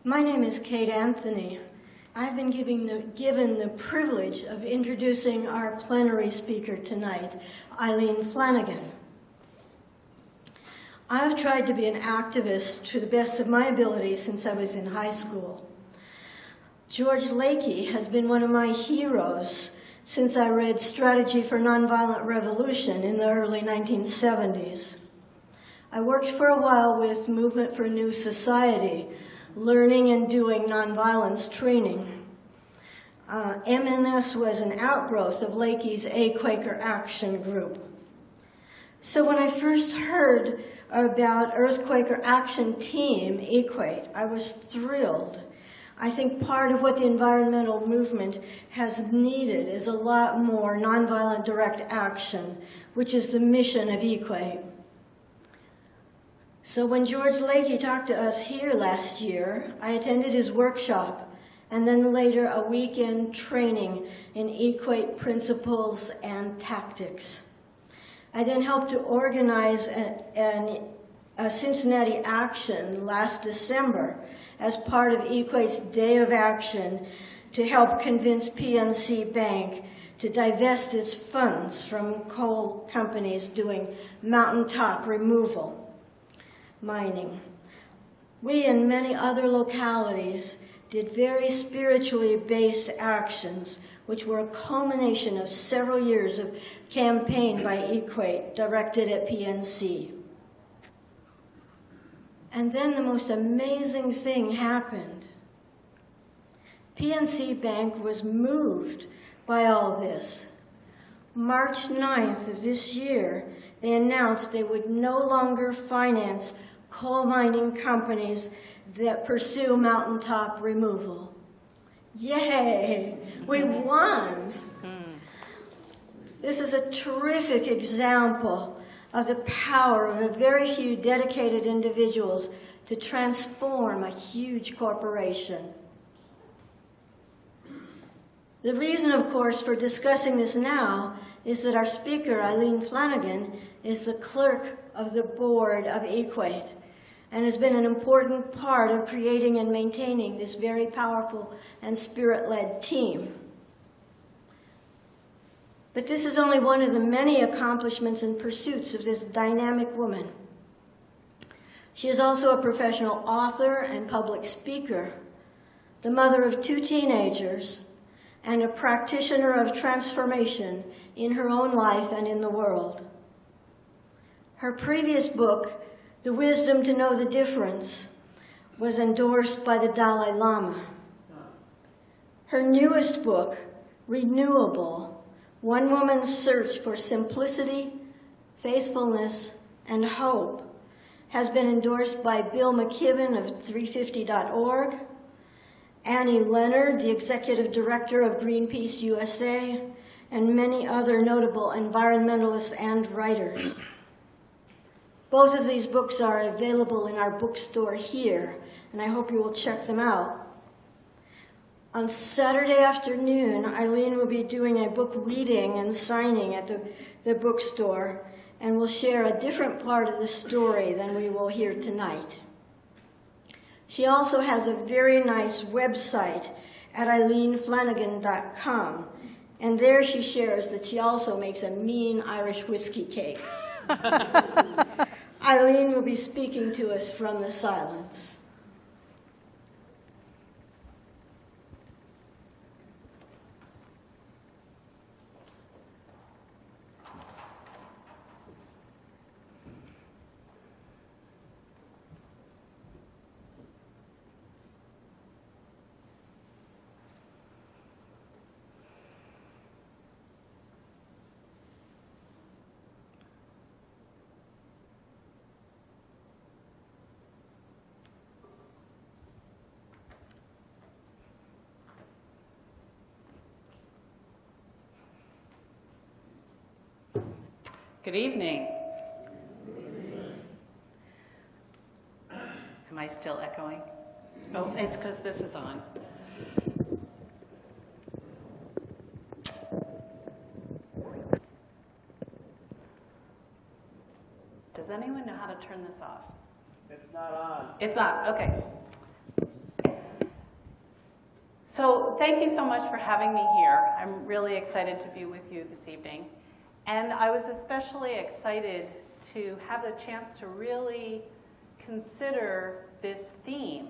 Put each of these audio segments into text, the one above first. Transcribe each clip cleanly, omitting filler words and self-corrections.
My name is Kate Anthony. I've been given the privilege of introducing our plenary speaker tonight, Eileen Flanagan. I've tried to be an activist to the best of my ability since I was in high school. George Lakey has been one of my heroes since I read Strategy for Nonviolent Revolution in the early 1970s. I worked for a while with Movement for a New Society, learning and doing nonviolence training. MNS was an outgrowth of Lakey's Earth Quaker Action Group. So when I first heard about Earth Quaker Action Team, EQUATE, I was thrilled. I think part of what the environmental movement has needed is a lot more nonviolent direct action, which is the mission of EQUATE. So when George Lakey talked to us here last year, I attended his workshop and then later a weekend training in EQUATE principles and tactics. I then helped to organize a Cincinnati action last December as part of EQUATE's Day of Action to help convince PNC Bank to divest its funds from coal companies doing mountaintop removal. Mining. We and many other localities did very spiritually based actions, which were a culmination of several years of campaign by EQUATE directed at PNC. And then the most amazing thing happened. PNC Bank was moved by all this. March 9th of this year, they announced they would no longer finance coal mining companies that pursue mountaintop removal. Yay! We won! This is a terrific example of the power of a very few dedicated individuals to transform a huge corporation. The reason, of course, for discussing this now is that our speaker, Eileen Flanagan, is the clerk of the board of EQUATE and has been an important part of creating and maintaining this very powerful and spirit-led team. But this is only one of the many accomplishments and pursuits of this dynamic woman. She is also a professional author and public speaker, the mother of 2 teenagers, and a practitioner of transformation in her own life and in the world. Her previous book, The Wisdom to Know the Difference, was endorsed by the Dalai Lama. Her newest book, Renewable, One Woman's Search for Simplicity, Faithfulness, and Hope, has been endorsed by Bill McKibben of 350.org, Annie Leonard, the executive director of Greenpeace USA, and many other notable environmentalists and writers. Both of these books are available in our bookstore here, and I hope you will check them out. On Saturday afternoon, Eileen will be doing a book reading and signing at the bookstore, and will share a different part of the story than we will hear tonight. She also has a very nice website at eileenflanagan.com, and there she shares that she also makes a mean Irish whiskey cake. Eileen will be speaking to us from the silence. Good evening. Am I still echoing? Oh, it's because this is on. Does anyone know how to turn this off? It's not on. It's not, okay. So thank you so much for having me here. I'm really excited to be with you this evening. And I was especially excited to have the chance to really consider this theme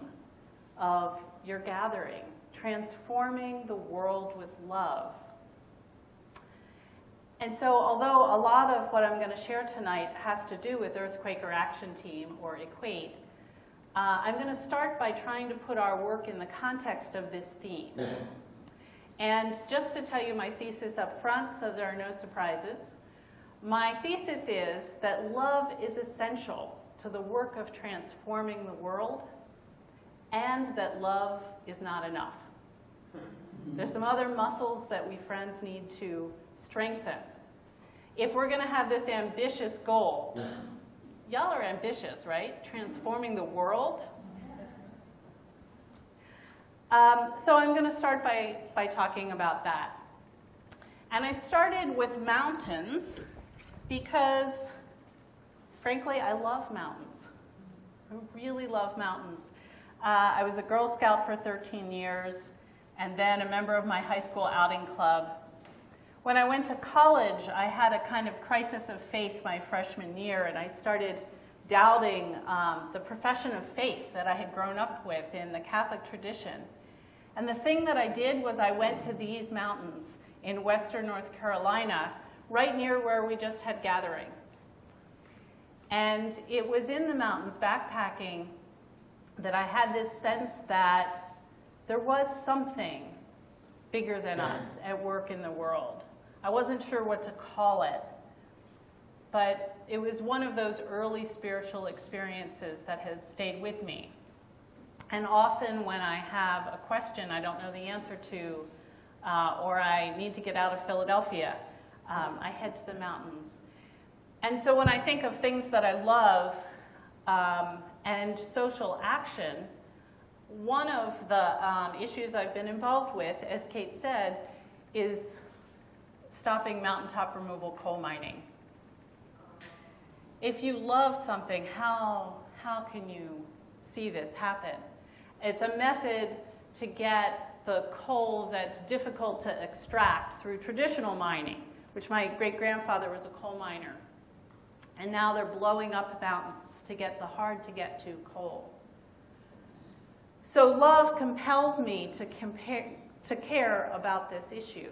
of your gathering, transforming the world with love. And so although a lot of what I'm going to share tonight has to do with Earth Quaker Action Team, or EQUATE, I'm going to start by trying to put our work in the context of this theme. And just to tell you my thesis up front, so there are no surprises, my thesis is that love is essential to the work of transforming the world, and that love is not enough. There's some other muscles that we Friends need to strengthen. If we're going to have this ambitious goal, y'all are ambitious, right? Transforming the world. So I'm going to start by talking about that. And I started with mountains because, frankly, I love mountains. I really love mountains. I was a Girl Scout for 13 years and then a member of my high school outing club. When I went to college, I had a kind of crisis of faith my freshman year, and I started doubting the profession of faith that I had grown up with in the Catholic tradition. And the thing that I did was I went to these mountains in western North Carolina, right near where we just had gathering. And it was in the mountains, backpacking, that I had this sense that there was something bigger than us at work in the world. I wasn't sure what to call it, but it was one of those early spiritual experiences that has stayed with me. And often when I have a question I don't know the answer to, or I need to get out of Philadelphia, I head to the mountains. And so when I think of things that I love, and social action, one of the issues I've been involved with, as Kate said, is stopping mountaintop removal coal mining. If you love something, how can you see this happen? It's a method to get the coal that's difficult to extract through traditional mining, which my great-grandfather was a coal miner. And now they're blowing up mountains to get the hard-to-get-to coal. So love compels me to care about this issue.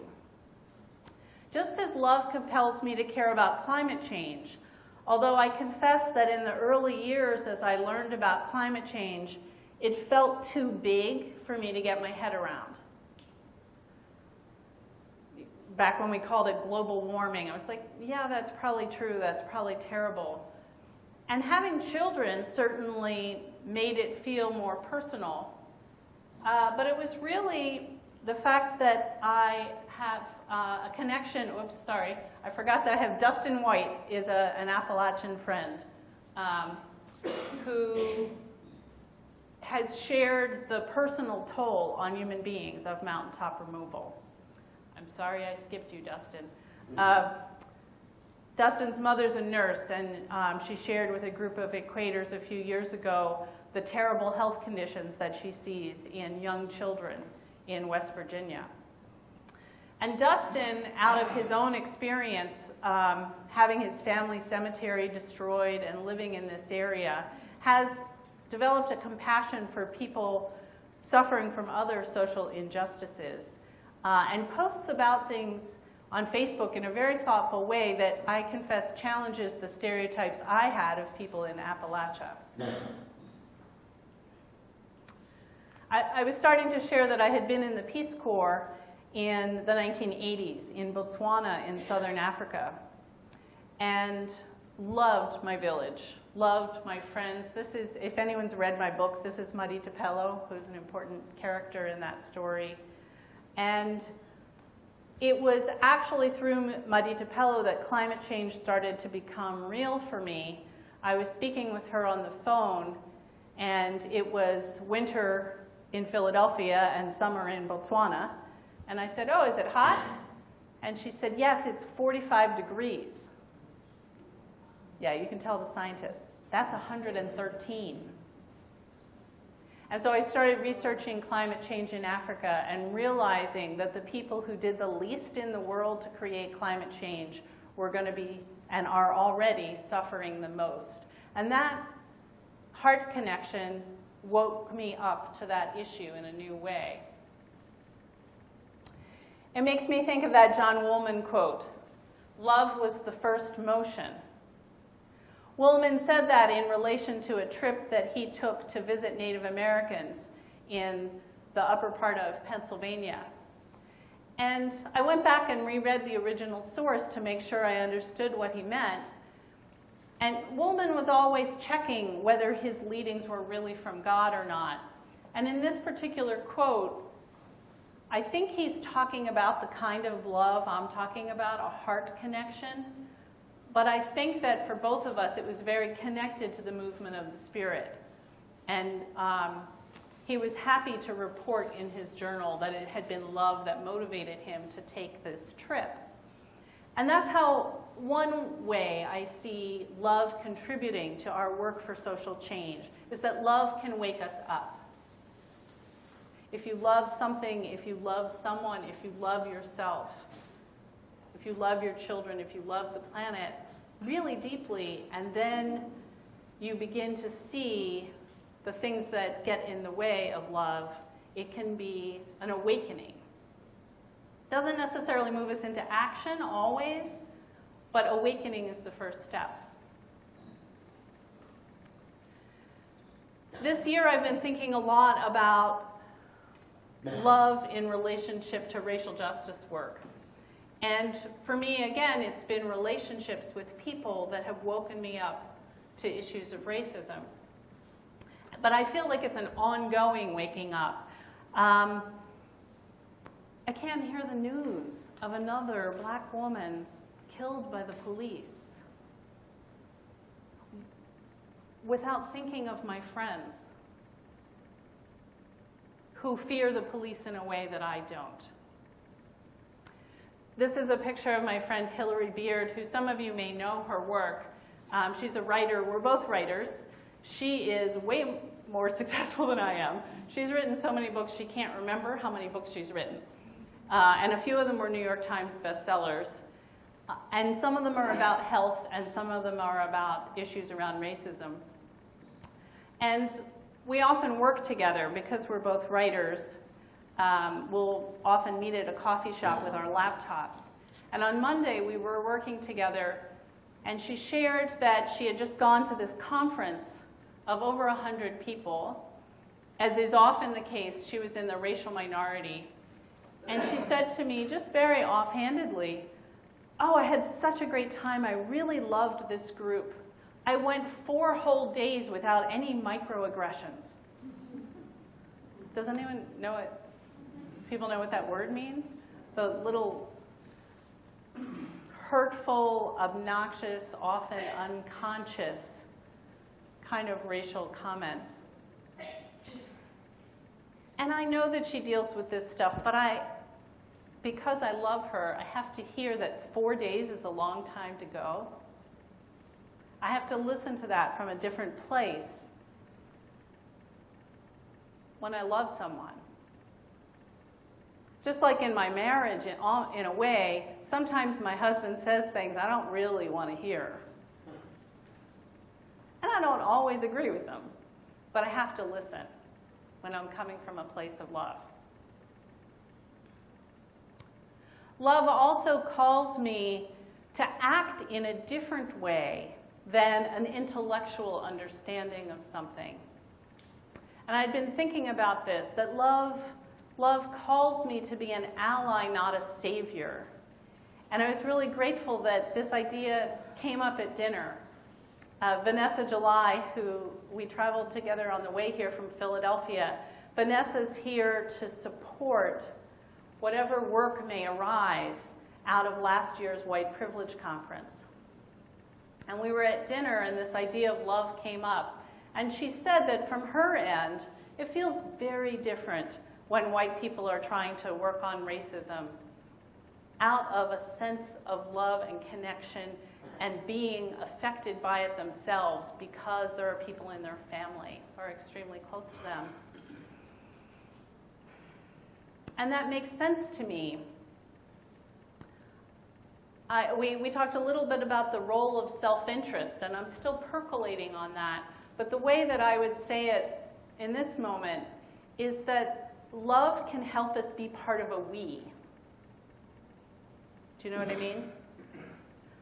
Just as love compels me to care about climate change, although I confess that in the early years as I learned about climate change, it felt too big for me to get my head around. Back when we called it global warming, I was like, yeah, that's probably true, that's probably terrible. And having children certainly made it feel more personal. But it was really the fact that I have a connection, oops, sorry, I forgot that I have Dustin White is an Appalachian friend who has shared the personal toll on human beings of mountaintop removal. I'm sorry I skipped you, Dustin. Dustin's mother's a nurse, and she shared with a group of equators a few years ago the terrible health conditions that she sees in young children in West Virginia. And Dustin, out of his own experience, having his family cemetery destroyed and living in this area, has developed a compassion for people suffering from other social injustices, and posts about things on Facebook in a very thoughtful way that I confess challenges the stereotypes I had of people in Appalachia. I was starting to share that I had been in the Peace Corps in the 1980s in Botswana in southern Africa, and loved my village, loved my friends. This is, if anyone's read my book, this is Muddy Tupelo, who's an important character in that story. And it was actually through Muddy Tupelo that climate change started to become real for me. I was speaking with her on the phone, and it was winter in Philadelphia and summer in Botswana. And I said, oh, is it hot? And she said, yes, it's 45 degrees. Yeah, you can tell the scientists. That's 113. And so I started researching climate change in Africa and realizing that the people who did the least in the world to create climate change were going to be and are already suffering the most. And that heart connection woke me up to that issue in a new way. It makes me think of that John Woolman quote, "Love was the first motion." Woolman said that in relation to a trip that he took to visit Native Americans in the upper part of Pennsylvania. And I went back and reread the original source to make sure I understood what he meant. And Woolman was always checking whether his leadings were really from God or not. And in this particular quote, I think he's talking about the kind of love I'm talking about, a heart connection. But I think that for both of us, it was very connected to the movement of the Spirit. And he was happy to report in his journal that it had been love that motivated him to take this trip. And that's how one way I see love contributing to our work for social change, is that love can wake us up. If you love something, if you love someone, if you love yourself, if you love your children, if you love the planet really deeply, and then you begin to see the things that get in the way of love, it can be an awakening. Doesn't necessarily move us into action always, but awakening is the first step. This year I've been thinking a lot about love in relationship to racial justice work. And for me, again, it's been relationships with people that have woken me up to issues of racism. But I feel like it's an ongoing waking up. I can't hear the news of another black woman killed by the police without thinking of my friends who fear the police in a way that I don't. This is a picture of my friend Hillary Beard, who some of you may know her work. She's a writer. We're both writers. She is way more successful than I am. She's written so many books, she can't remember how many books she's written. And a few of them were New York Times bestsellers. And some of them are about health, and some of them are about issues around racism. And we often work together because we're both writers. We'll often meet at a coffee shop with our laptops. And on Monday, we were working together, and she shared that she had just gone to this conference of over 100 people. As is often the case, she was in the racial minority. And she said to me, just very offhandedly, "Oh, I had such a great time. I really loved this group. I went 4 whole days without any microaggressions." Does anyone know it? People know what that word means? The little hurtful, obnoxious, often unconscious kind of racial comments. And I know that she deals with this stuff, but because I love her, I have to hear that 4 days is a long time to go. I have to listen to that from a different place when I love someone. Just like in my marriage, in a way, sometimes my husband says things I don't really want to hear. And I don't always agree with them, but I have to listen when I'm coming from a place of love. Love also calls me to act in a different way than an intellectual understanding of something. And I'd been thinking about this, that love calls me to be an ally, not a savior. And I was really grateful that this idea came up at dinner. Vanessa July, who we traveled together on the way here from Philadelphia, Vanessa's here to support whatever work may arise out of last year's White Privilege Conference. And we were at dinner, and this idea of love came up. And she said that from her end, it feels very different when white people are trying to work on racism out of a sense of love and connection and being affected by it themselves because there are people in their family who are extremely close to them. And that makes sense to me. We talked a little bit about the role of self-interest, and I'm still percolating on that. But the way that I would say it in this moment is that love can help us be part of a we. Do you know what I mean?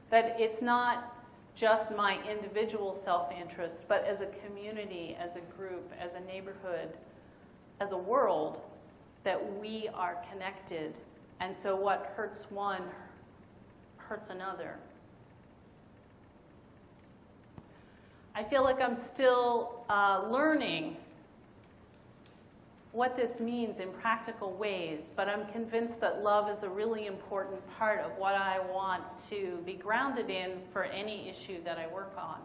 That it's not just my individual self-interest, but as a community, as a group, as a neighborhood, as a world, that we are connected. And so what hurts one hurts another. I feel like I'm still learning what this means in practical ways, but I'm convinced that love is a really important part of what I want to be grounded in for any issue that I work on.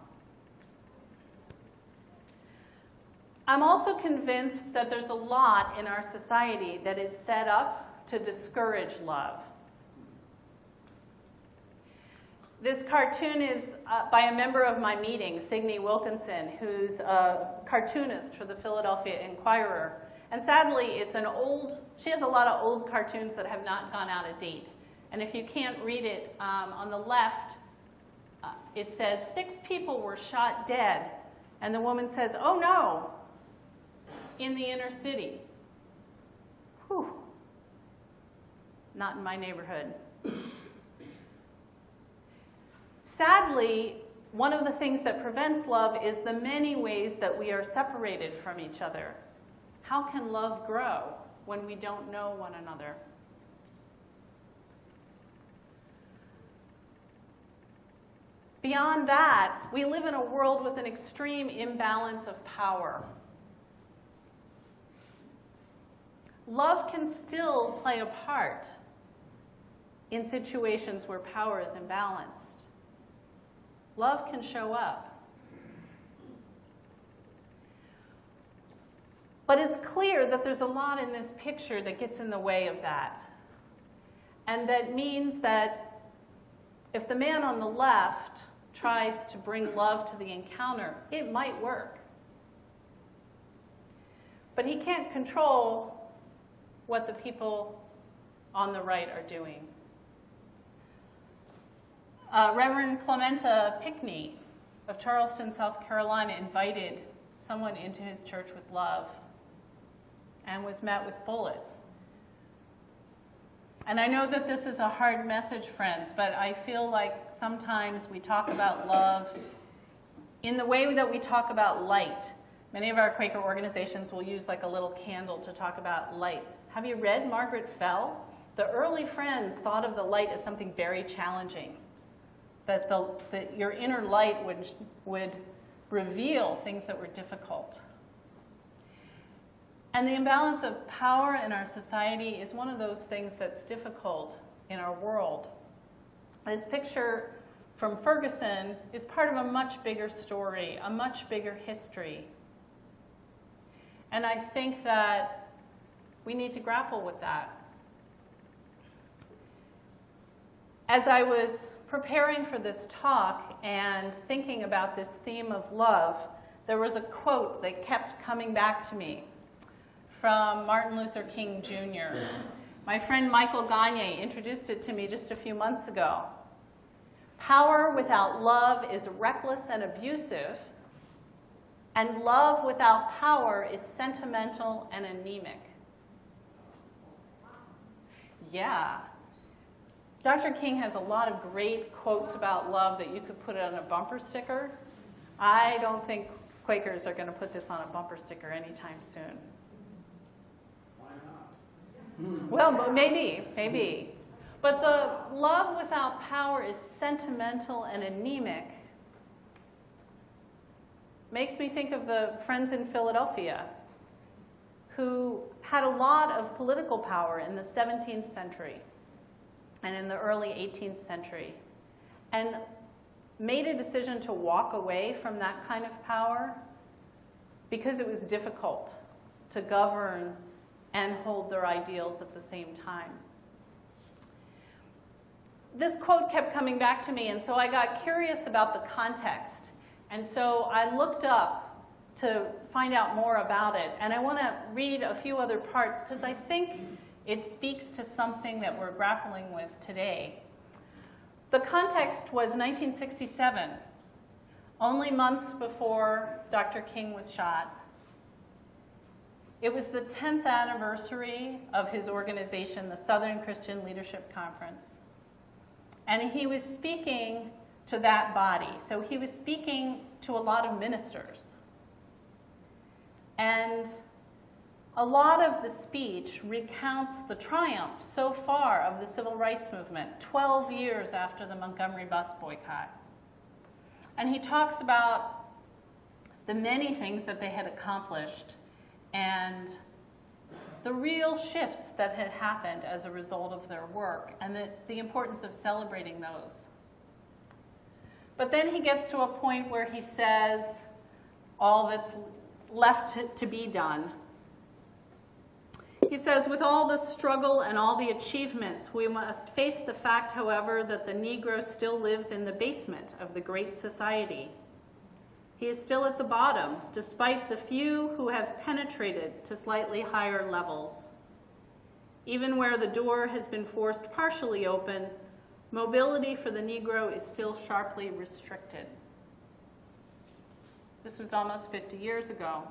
I'm also convinced that there's a lot in our society that is set up to discourage love. This cartoon is by a member of my meeting, Signe Wilkinson, who's a cartoonist for the Philadelphia Inquirer. And sadly, she has a lot of old cartoons that have not gone out of date. And if you can't read it, on the left, it says, 6 people were shot dead. And the woman says, oh no, in the inner city. Whew. Not in my neighborhood. Sadly, one of the things that prevents love is the many ways that we are separated from each other. How can love grow when we don't know one another? Beyond that, we live in a world with an extreme imbalance of power. Love can still play a part in situations where power is imbalanced. Love can show up. But it's clear that there's a lot in this picture that gets in the way of that. And that means that if the man on the left tries to bring love to the encounter, it might work. But he can't control what the people on the right are doing. Reverend Clementa Pinckney of Charleston, South Carolina, invited someone into his church with love and was met with bullets. And I know that this is a hard message, friends, but I feel like sometimes we talk about love in the way that we talk about light. Many of our Quaker organizations will use like a little candle to talk about light. Have you read Margaret Fell? The early Friends thought of the light as something very challenging, that your inner light would reveal things that were difficult. And the imbalance of power in our society is one of those things that's difficult in our world. This picture from Ferguson is part of a much bigger story, a much bigger history. And I think that we need to grapple with that. As I was preparing for this talk and thinking about this theme of love, there was a quote that kept coming back to me from Martin Luther King Jr. My friend Michael Gagne introduced it to me just a few months ago. Power without love is reckless and abusive, and love without power is sentimental and anemic. Yeah. Dr. King has a lot of great quotes about love that you could put on a bumper sticker. I don't think Quakers are going to put this on a bumper sticker anytime soon. Why not? Well, maybe. But the love without power is sentimental and anemic. Makes me think of the friends in Philadelphia who had a lot of political power in the 17th century and in the early 18th century, and made a decision to walk away from that kind of power because it was difficult to govern and hold their ideals at the same time. This quote kept coming back to me, and so I got curious about the context. And so I looked up to find out more about it. And I want to read a few other parts because I think It speaks to something that we're grappling with today. The context was 1967, only months before Dr. King was shot. It was the 10th anniversary of his organization, the Southern Christian Leadership Conference. And he was speaking to that body. So he was speaking to a lot of ministers. And a lot of the speech recounts the triumph so far of the civil rights movement, 12 years after the Montgomery bus boycott. And he talks about the many things that they had accomplished and the real shifts that had happened as a result of their work, and the importance of celebrating those. But then he gets to a point where he says all that's left to be done. He says, with all the struggle and all the achievements, we must face the fact, however, that the Negro still lives in the basement of the great society. He is still at the bottom, despite the few who have penetrated to slightly higher levels. Even where the door has been forced partially open, mobility for the Negro is still sharply restricted. This was almost 50 years ago.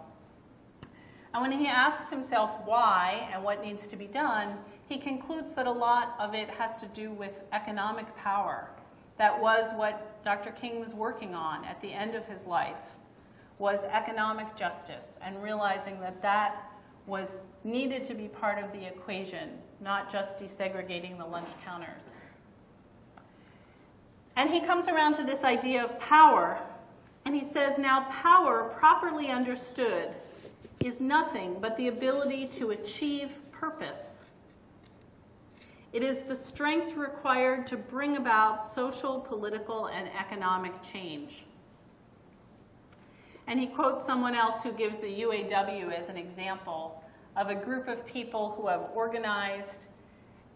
And when he asks himself why and what needs to be done, he concludes that a lot of it has to do with economic power. That was what Dr. King was working on at the end of his life, was economic justice, and realizing that that was needed to be part of the equation, not just desegregating the lunch counters. And he comes around to this idea of power, and he says, now power, properly understood, is nothing but the ability to achieve purpose. It is the strength required to bring about social, political, and economic change. And he quotes someone else who gives the UAW as an example of a group of people who have organized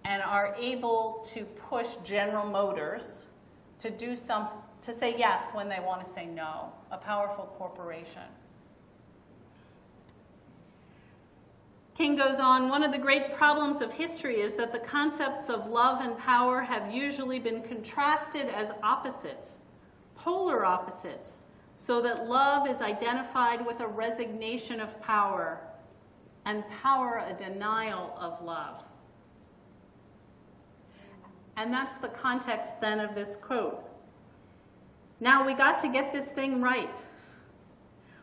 and are able to push General Motors to do to say yes when they want to say no, a powerful corporation. King goes on, one of the great problems of history is that the concepts of love and power have usually been contrasted as opposites, polar opposites, so that love is identified with a resignation of power, and power a denial of love. And that's the context then of this quote. Now we got to get this thing right.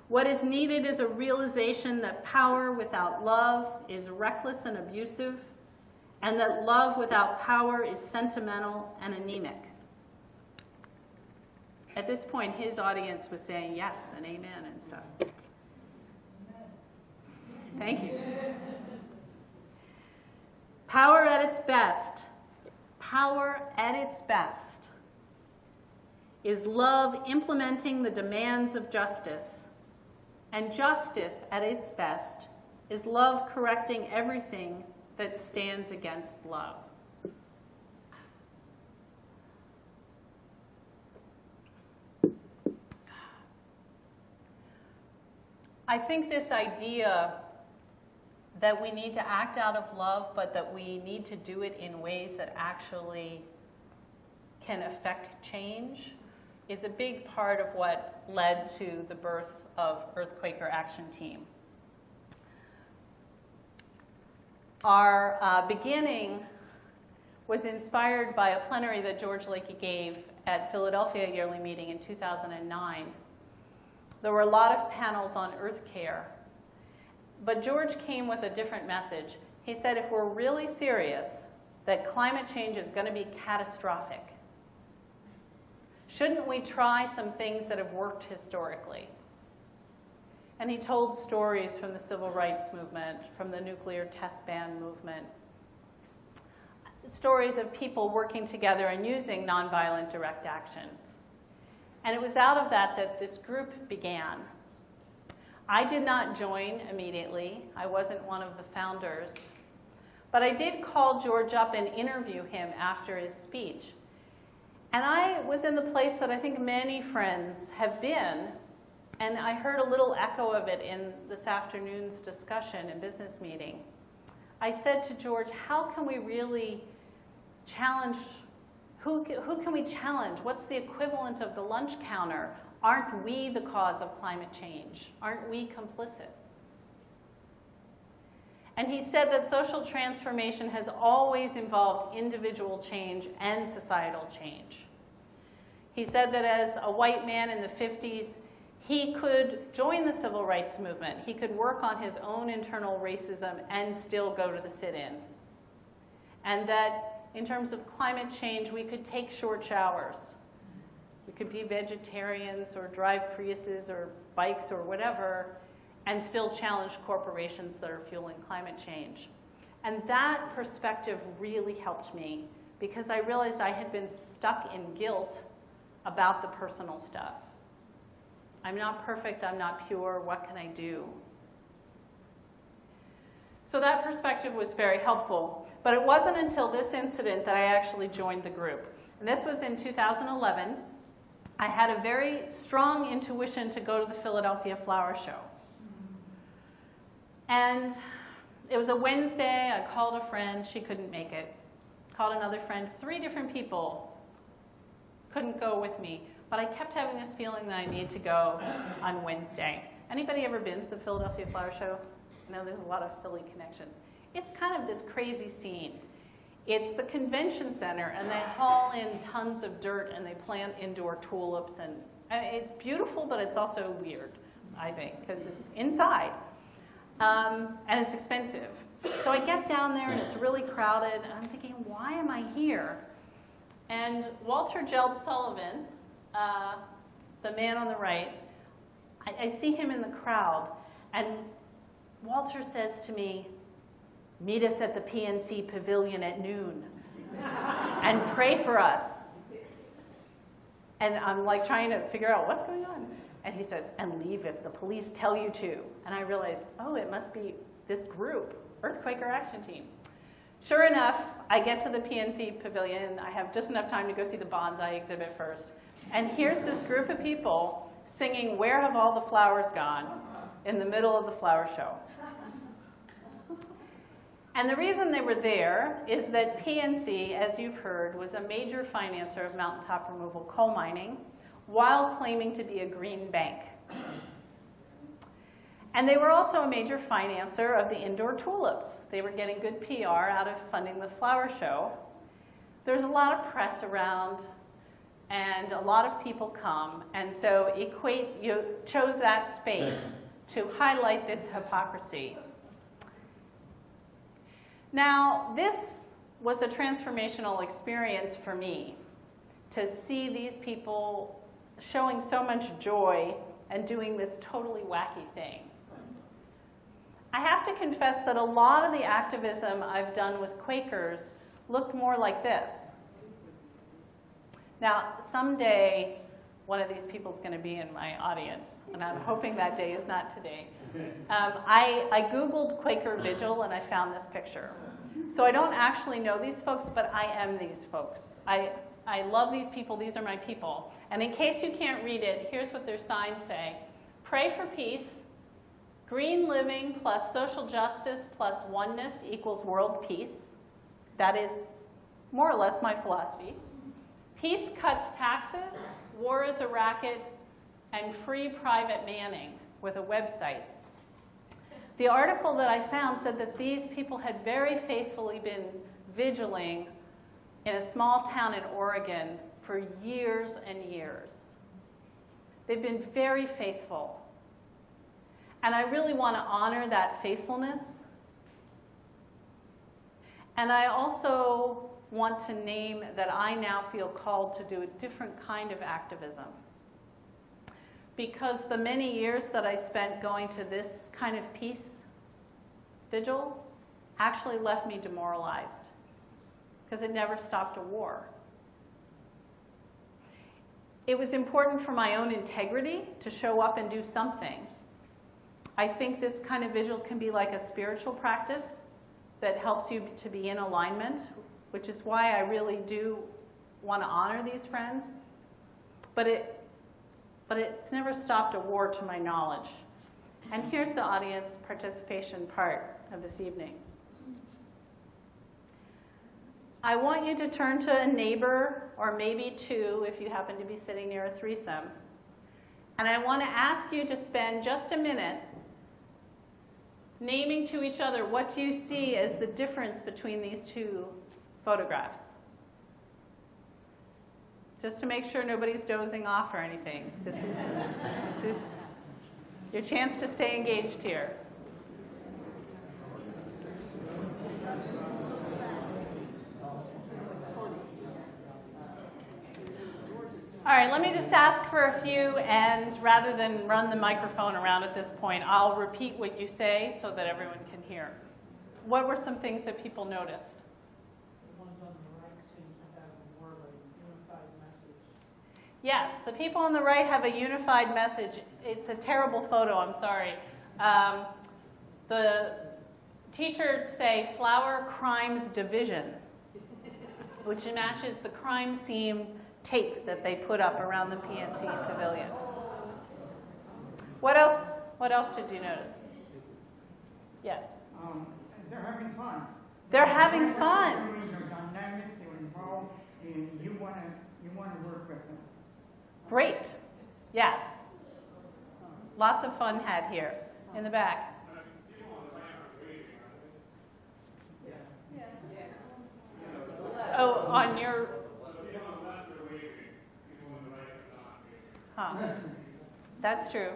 What is needed is a realization that power without love is reckless and abusive, and that love without power is sentimental and anemic. At this point, his audience was saying yes and amen and stuff. Thank you. Power at its best is love implementing the demands of justice. And justice, at its best, is love correcting everything that stands against love. I think this idea that we need to act out of love, but that we need to do it in ways that actually can affect change, is a big part of what led to the birth of Earth Quaker Action Team. Our beginning was inspired by a plenary that George Lakey gave at Philadelphia Yearly Meeting in 2009. There were a lot of panels on earth care, but George came with a different message. He said, if we're really serious that climate change is going to be catastrophic, shouldn't we try some things that have worked historically? And he told stories from the civil rights movement, from the nuclear test ban movement, stories of people working together and using nonviolent direct action. And it was out of that that this group began. I did not join immediately. I wasn't one of the founders. But I did call George up and interview him after his speech. And I was in the place that I think many friends have been, and I heard a little echo of it in this afternoon's discussion and business meeting, I said to George, how can we really challenge, who can we challenge? What's the equivalent of the lunch counter? Aren't we the cause of climate change? Aren't we complicit? And he said that social transformation has always involved individual change and societal change. He said that as a white man in the 50s, he could join the civil rights movement. He could work on his own internal racism and still go to the sit-in. And that in terms of climate change, we could take short showers. We could be vegetarians or drive Priuses or bikes or whatever, and still challenge corporations that are fueling climate change. And that perspective really helped me because I realized I had been stuck in guilt about the personal stuff. I'm not perfect, I'm not pure, what can I do? So that perspective was very helpful, but it wasn't until this incident that I actually joined the group. And this was in 2011. I had a very strong intuition to go to the Philadelphia Flower Show. And it was a Wednesday, I called a friend, she couldn't make it. Called another friend, 3 different people couldn't go with me. But I kept having this feeling that I need to go on Wednesday. Anybody ever been to the Philadelphia Flower Show? I know there's a lot of Philly connections. It's kind of this crazy scene. It's the convention center, and they haul in tons of dirt, and they plant indoor tulips. And it's beautiful, but it's also weird, I think, because it's inside. And it's expensive. So I get down there, and it's really crowded, and I'm thinking, why am I here? And Walter Geld Sullivan, the man on the right, I see him in the crowd, and Walter says to me, meet us at the PNC Pavilion at noon and pray for us. And I'm like trying to figure out what's going on. And he says, and leave if the police tell you to. And I realized, oh, it must be this group, Earth Quaker Action Team. Sure enough, I get to the PNC Pavilion. I have just enough time to go see the bonsai exhibit first. And here's this group of people singing Where Have All the Flowers Gone in the middle of the flower show. And the reason they were there is that PNC, as you've heard, was a major financer of mountaintop removal coal mining while claiming to be a green bank. And they were also a major financer of the indoor tulips. They were getting good PR out of funding the flower show. There's a lot of press around, and a lot of people come, and so you chose that space to highlight this hypocrisy. Now, this was a transformational experience for me, to see these people showing so much joy and doing this totally wacky thing. I have to confess that a lot of the activism I've done with Quakers looked more like this. Now, someday, one of these people is going to be in my audience, and I'm hoping that day is not today. I Googled Quaker Vigil, and I found this picture. So I don't actually know these folks, but I am these folks. I love these people. These are my people. And in case you can't read it, here's what their signs say. Pray for peace. Green living plus social justice plus oneness equals world peace. That is more or less my philosophy. Peace cuts taxes, war is a racket, and free private manning with a website. The article that I found said that these people had very faithfully been vigiling in a small town in Oregon for years and years. They've been very faithful. And I really want to honor that faithfulness. And I also want to name that I now feel called to do a different kind of activism. Because the many years that I spent going to this kind of peace vigil actually left me demoralized, because it never stopped a war. It was important for my own integrity to show up and do something. I think this kind of vigil can be like a spiritual practice that helps you to be in alignment, which is why I really do want to honor these friends. But it's never stopped a war to my knowledge. And here's the audience participation part of this evening. I want you to turn to a neighbor, or maybe two if you happen to be sitting near a threesome. And I want to ask you to spend just a minute naming to each other what you see as the difference between these two photographs. Just to make sure nobody's dozing off or anything. This is your chance to stay engaged here. All right, let me just ask for a few, and rather than run the microphone around at this point, I'll repeat what you say so that everyone can hear. What were some things that people noticed? The ones on the right seem to have more of a unified message. Yes, the people on the right have a unified message. It's a terrible photo, I'm sorry. The t-shirts say Flower Crimes Division, which matches the crime scene tape that they put up around the PNC pavilion. What else did you notice? Yes. They're having fun. They're having fun. They're dynamic, they're involved, and you want to work with them. Great. Yes. Lots of fun had here in the back. Oh, on your... Huh. That's true.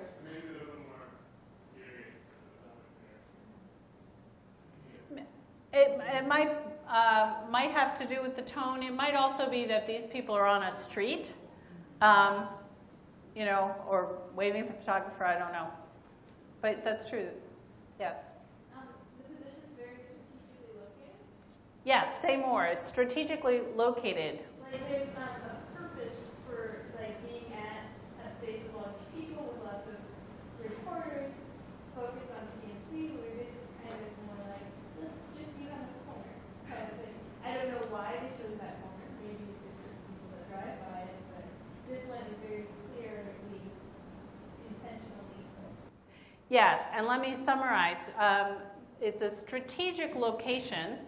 It might have to do with the tone. It might also be that these people are on a street, you know, or waving at the photographer. I don't know. But that's true. Yes? The position's very strategically located. Yes, say more. It's strategically located. Like there's not a purpose for like being at a space with a lot of people, with lots of reporters, focus on PNC, where this is kind of more like, let's just be on the corner kind of thing. I don't know why they chose that corner. Maybe it's just people that drive by it, but this one is very clearly intentionally. Yes, and let me summarize. It's a strategic location,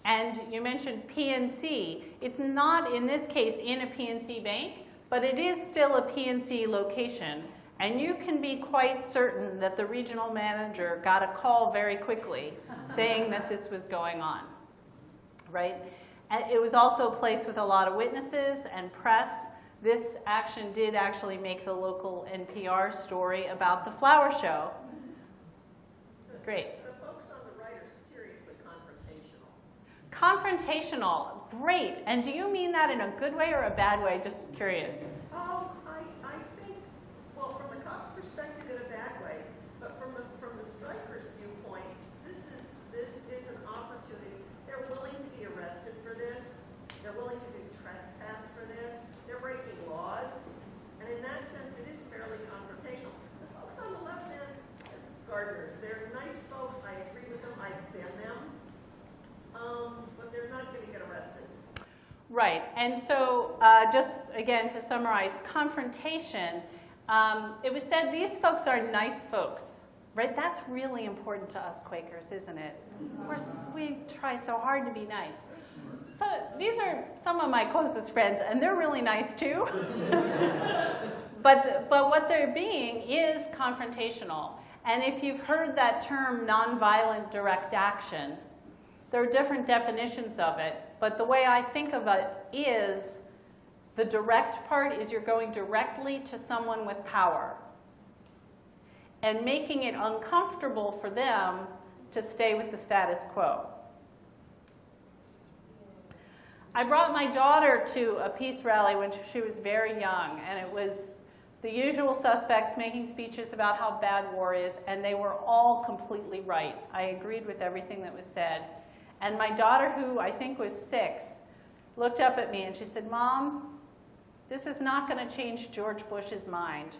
and you mentioned PNC. It's not, in this case, in a PNC bank, but it is still a PNC location, and you can be quite certain that the regional manager got a call very quickly saying that this was going on, right? And it was also a place with a lot of witnesses and press. This action did actually make the local NPR story about the flower show. Great. The folks on the right are seriously confrontational. Confrontational, great. And do you mean that in a good way or a bad way? Just curious. I think, well, from the cops' perspective, in a bad way, but from the strikers' viewpoint, this is an opportunity. They're willing to be arrested for this. They're willing to do trespass for this. They're breaking laws, and in that sense, it is fairly confrontational. The folks on the left end, gardeners, they're nice folks. I agree with them. I've been them, but they're not going to get arrested. Right, and so just again to summarize, confrontation, it was said these folks are nice folks, right? That's really important to us Quakers, isn't it? We try so hard to be nice. So these are some of my closest friends, and they're really nice too. But what they're being is confrontational. And if you've heard that term nonviolent direct action, there are different definitions of it, but the way I think of it is the direct part is you're going directly to someone with power and making it uncomfortable for them to stay with the status quo. I brought my daughter to a peace rally when she was very young, and it was the usual suspects making speeches about how bad war is, and they were all completely right. I agreed with everything that was said. And my daughter, who I think was 6, looked up at me and she said, "Mom, this is not going to change George Bush's mind.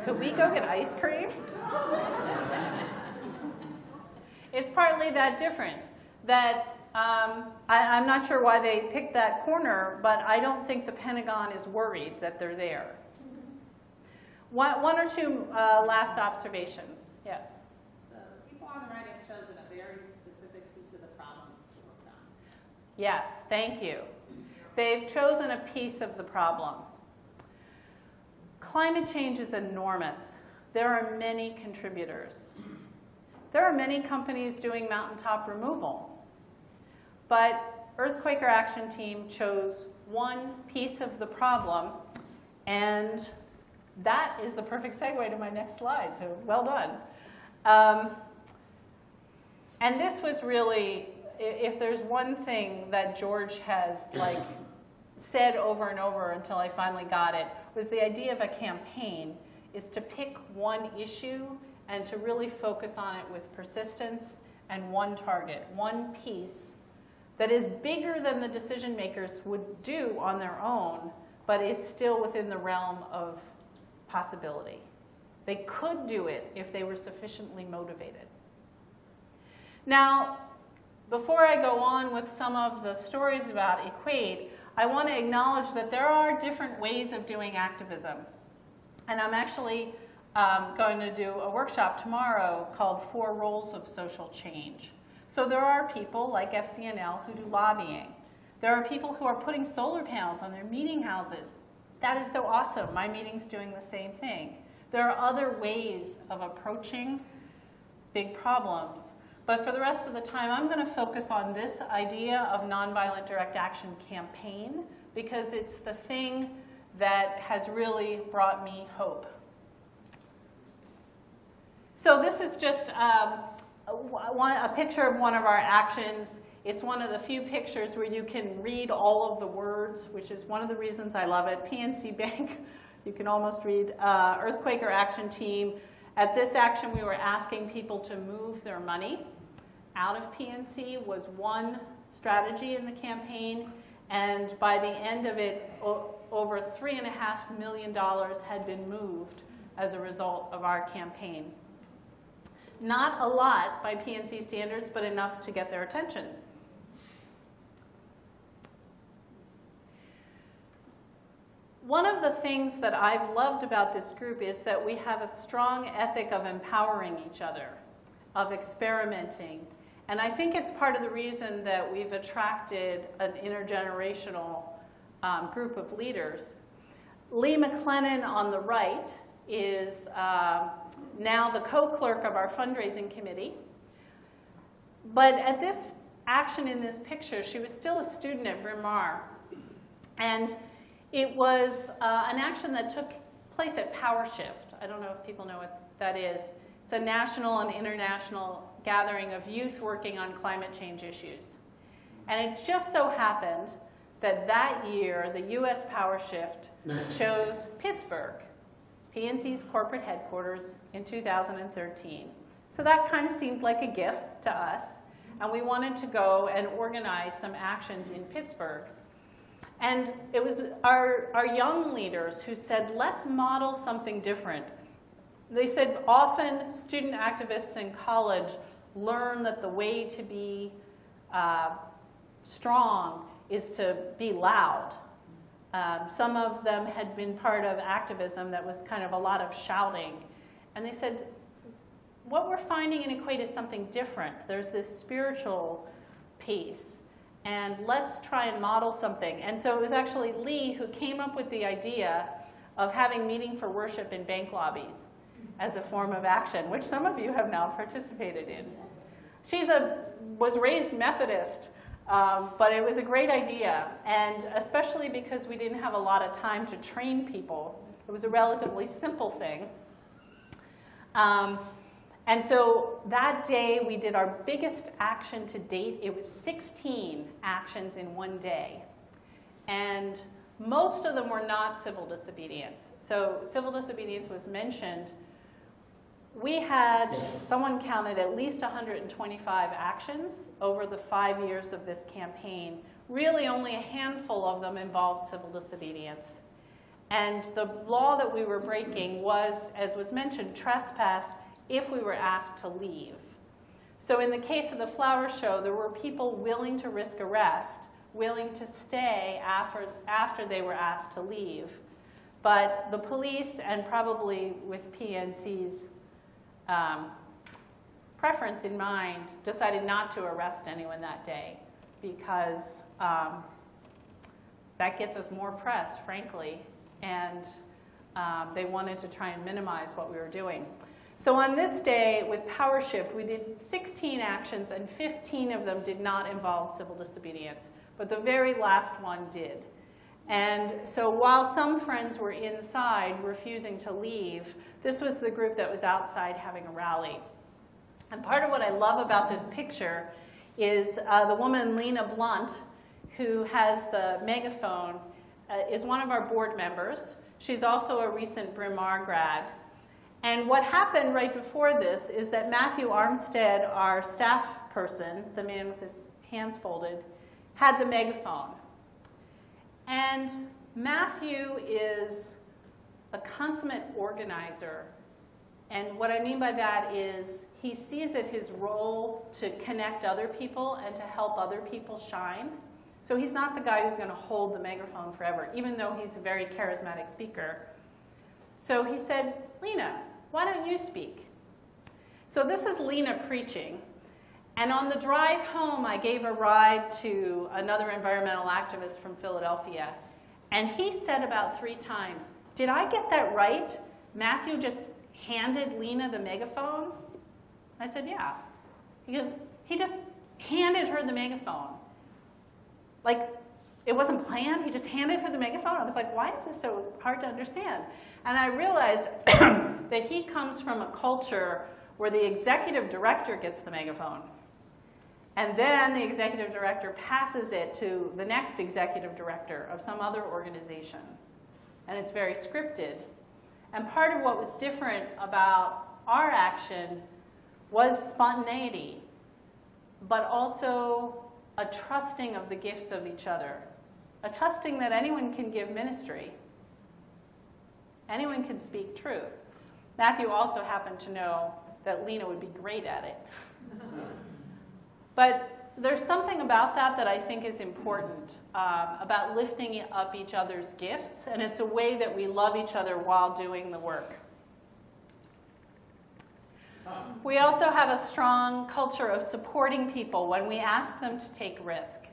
Could we go get ice cream?" It's partly that difference, that I'm not sure why they picked that corner, but I don't think the Pentagon is worried that they're there. One or two last observations. Yes? The people on the right have chosen a very specific piece of the problem to work on. Yes, thank you. They've chosen a piece of the problem. Climate change is enormous. There are many contributors. There are many companies doing mountaintop removal. But Earth Quaker Action Team chose one piece of the problem, and that is the perfect segue to my next slide, so well done. And this was really, if there's one thing that George has said over and over until I finally got it, was the idea of a campaign is to pick one issue and to really focus on it with persistence and one target, one piece that is bigger than the decision makers would do on their own, but is still within the realm of possibility. They could do it if they were sufficiently motivated. Now, before I go on with some of the stories about Equate, I want to acknowledge that there are different ways of doing activism. And I'm actually going to do a workshop tomorrow called 4 Roles of Social Change. So there are people like FCNL who do lobbying. There are people who are putting solar panels on their meeting houses. That is so awesome. My meeting's doing the same thing. There are other ways of approaching big problems. But for the rest of the time, I'm going to focus on this idea of nonviolent direct action campaign because it's the thing that has really brought me hope. So this is just a picture of one of our actions. It's one of the few pictures where you can read all of the words, which is one of the reasons I love it. PNC Bank, you can almost read. Earth Quaker Action Team. At this action, we were asking people to move their money out of PNC was one strategy in the campaign. And by the end of it, over $3.5 million had been moved as a result of our campaign. Not a lot by PNC standards, but enough to get their attention. One of the things that I've loved about this group is that we have a strong ethic of empowering each other, of experimenting. And I think it's part of the reason that we've attracted an intergenerational group of leaders. Lee McLennan on the right is now the co-clerk of our fundraising committee. But at this action in this picture, she was still a student at Bryn Mawr. And it was an action that took place at PowerShift. I don't know if people know what that is. It's a national and international gathering of youth working on climate change issues. And it just so happened that that year, the U.S. PowerShift chose Pittsburgh, PNC's corporate headquarters, in 2013. So that kind of seemed like a gift to us, and we wanted to go and organize some actions in Pittsburgh. And it was our young leaders who said, let's model something different. They said often student activists in college learn that the way to be strong is to be loud. Some of them had been part of activism that was kind of a lot of shouting. And they said, what we're finding in Equate is something different. There's this spiritual piece. And let's try and model something. And so it was actually Lee who came up with the idea of having meeting for worship in bank lobbies as a form of action, which some of you have now participated in. She was raised Methodist, but it was a great idea, and especially because we didn't have a lot of time to train people. It was a relatively simple thing. And so that day we did our biggest action to date. It was 16 actions in one day. And most of them were not civil disobedience. So civil disobedience was mentioned. We had, someone counted at least 125 actions over the 5 years of this campaign. Really only a handful of them involved civil disobedience. And the law that we were breaking was, as was mentioned, trespass if we were asked to leave. So in the case of the flower show, there were people willing to risk arrest, willing to stay after they were asked to leave. But the police, and probably with PNC's preference in mind, decided not to arrest anyone that day because that gets us more press, frankly, and they wanted to try and minimize what we were doing. So on this day with PowerShift, we did 16 actions, and 15 of them did not involve civil disobedience, but the very last one did. And so while some friends were inside refusing to leave, this was the group that was outside having a rally. And part of what I love about this picture is the woman Lena Blunt, who has the megaphone, is one of our board members. She's also a recent Bryn Mawr grad. And what happened right before this is that Matthew Armstead, our staff person, the man with his hands folded, had the megaphone. And Matthew is a consummate organizer. And what I mean by that is he sees it his role to connect other people and to help other people shine. So he's not the guy who's going to hold the megaphone forever, even though he's a very charismatic speaker. So he said, Lena, why don't you speak? So this is Lena preaching. And on the drive home, I gave a ride to another environmental activist from Philadelphia. And he said about 3 times, did I get that right? Matthew just handed Lena the megaphone? I said, yeah. He goes, he just handed her the megaphone. Like, it wasn't planned. He just handed her the megaphone. I was like, why is this so hard to understand? And I realized that he comes from a culture where the executive director gets the megaphone. And then the executive director passes it to the next executive director of some other organization. And it's very scripted. And part of what was different about our action was spontaneity, but also a trusting of the gifts of each other. A trusting that anyone can give ministry. Anyone can speak truth. Matthew also happened to know that Lena would be great at it. But there's something about that that I think is important, about lifting up each other's gifts, and it's a way that we love each other while doing the work. We also have a strong culture of supporting people when we ask them to take risk.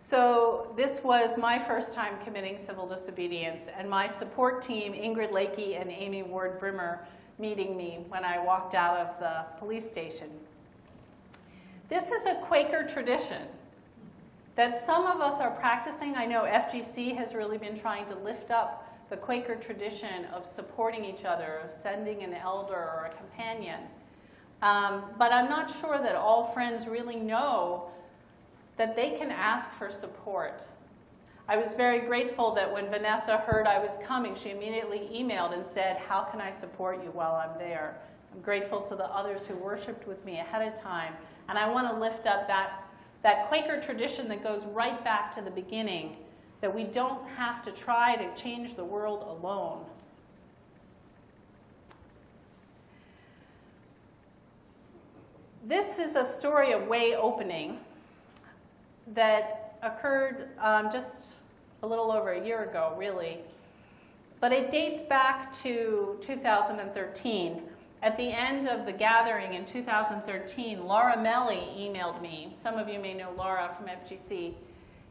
So this was my first time committing civil disobedience, and my support team, Ingrid Lakey and Amy Ward-Brimmer, meeting me when I walked out of the police station. This is a Quaker tradition that some of us are practicing. I know FGC has really been trying to lift up the Quaker tradition of supporting each other, of sending an elder or a companion. But I'm not sure that all friends really know that they can ask for support. I was very grateful that when Vanessa heard I was coming, she immediately emailed and said, how can I support you while I'm there? I'm grateful to the others who worshiped with me ahead of time. And I want to lift up that Quaker tradition that goes right back to the beginning, that we don't have to try to change the world alone. This is a story of way opening that occurred just a little over a year ago, really. But it dates back to 2013. At the end of the gathering in 2013, Laura Melly emailed me. Some of you may know Laura from FGC.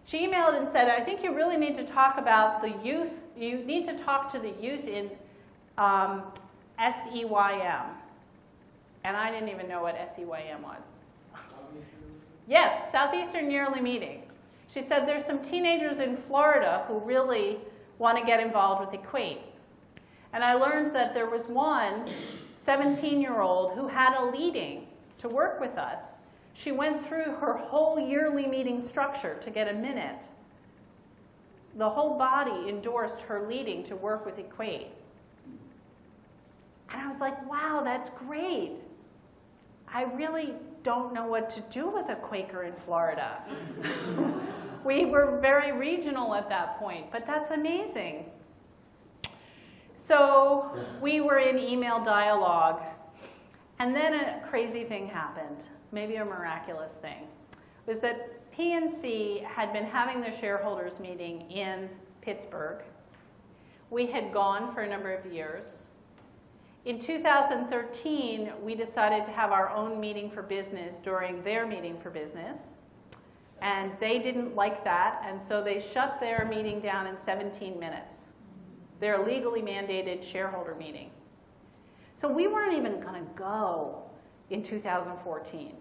She emailed and said, I think you really need to talk about the youth. You need to talk to the youth in SEYM. And I didn't even know what SEYM was. Yes, Southeastern Yearly Meeting. She said there's some teenagers in Florida who really want to get involved with Equate. And I learned that there was one 17-year-old who had a leading to work with us. She went through her whole yearly meeting structure to get a minute. The whole body endorsed her leading to work with Equate. And I was like, wow, that's great. I really don't know what to do with a Quaker in Florida. We were very regional at that point, but that's amazing. So we were in email dialogue, and then a crazy thing happened, maybe a miraculous thing, was that PNC had been having the shareholders meeting in Pittsburgh. We had gone for a number of years. In 2013, we decided to have our own meeting for business during their meeting for business. And they didn't like that, and so they shut their meeting down in 17 minutes. Their legally mandated shareholder meeting. So we weren't even going to go in 2014.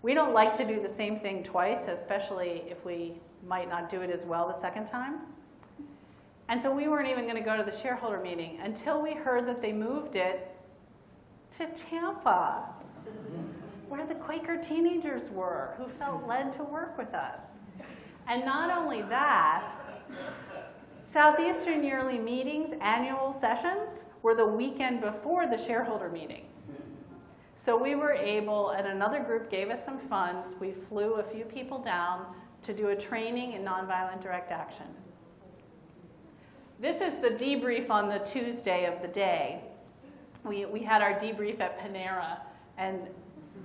We don't like to do the same thing twice, especially if we might not do it as well the second time. And so we weren't even going to go to the shareholder meeting until we heard that they moved it to Tampa, where the Quaker teenagers were, who felt led to work with us. And not only that, Southeastern Yearly Meetings, annual sessions, were the weekend before the shareholder meeting. So we were able, and another group gave us some funds, we flew a few people down to do a training in nonviolent direct action. This is the debrief on the Tuesday of the day. We had our debrief at Panera, and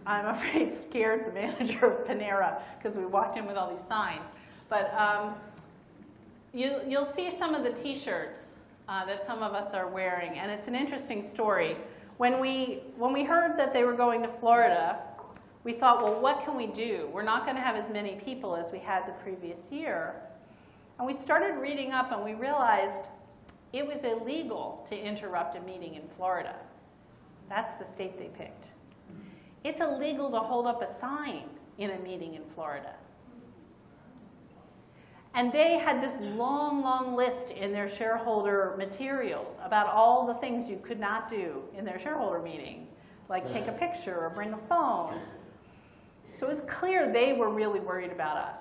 I'm afraid scared the manager of Panera because we walked in with all these signs. But you'll see some of the t-shirts that some of us are wearing, and it's an interesting story. When we heard that they were going to Florida, we thought, well, what can we do? We're not going to have as many people as we had the previous year. And we started reading up, and we realized it was illegal to interrupt a meeting in Florida. That's the state they picked. It's illegal to hold up a sign in a meeting in Florida. And they had this long, long list in their shareholder materials about all the things you could not do in their shareholder meeting, like take a picture or bring a phone. So it was clear they were really worried about us.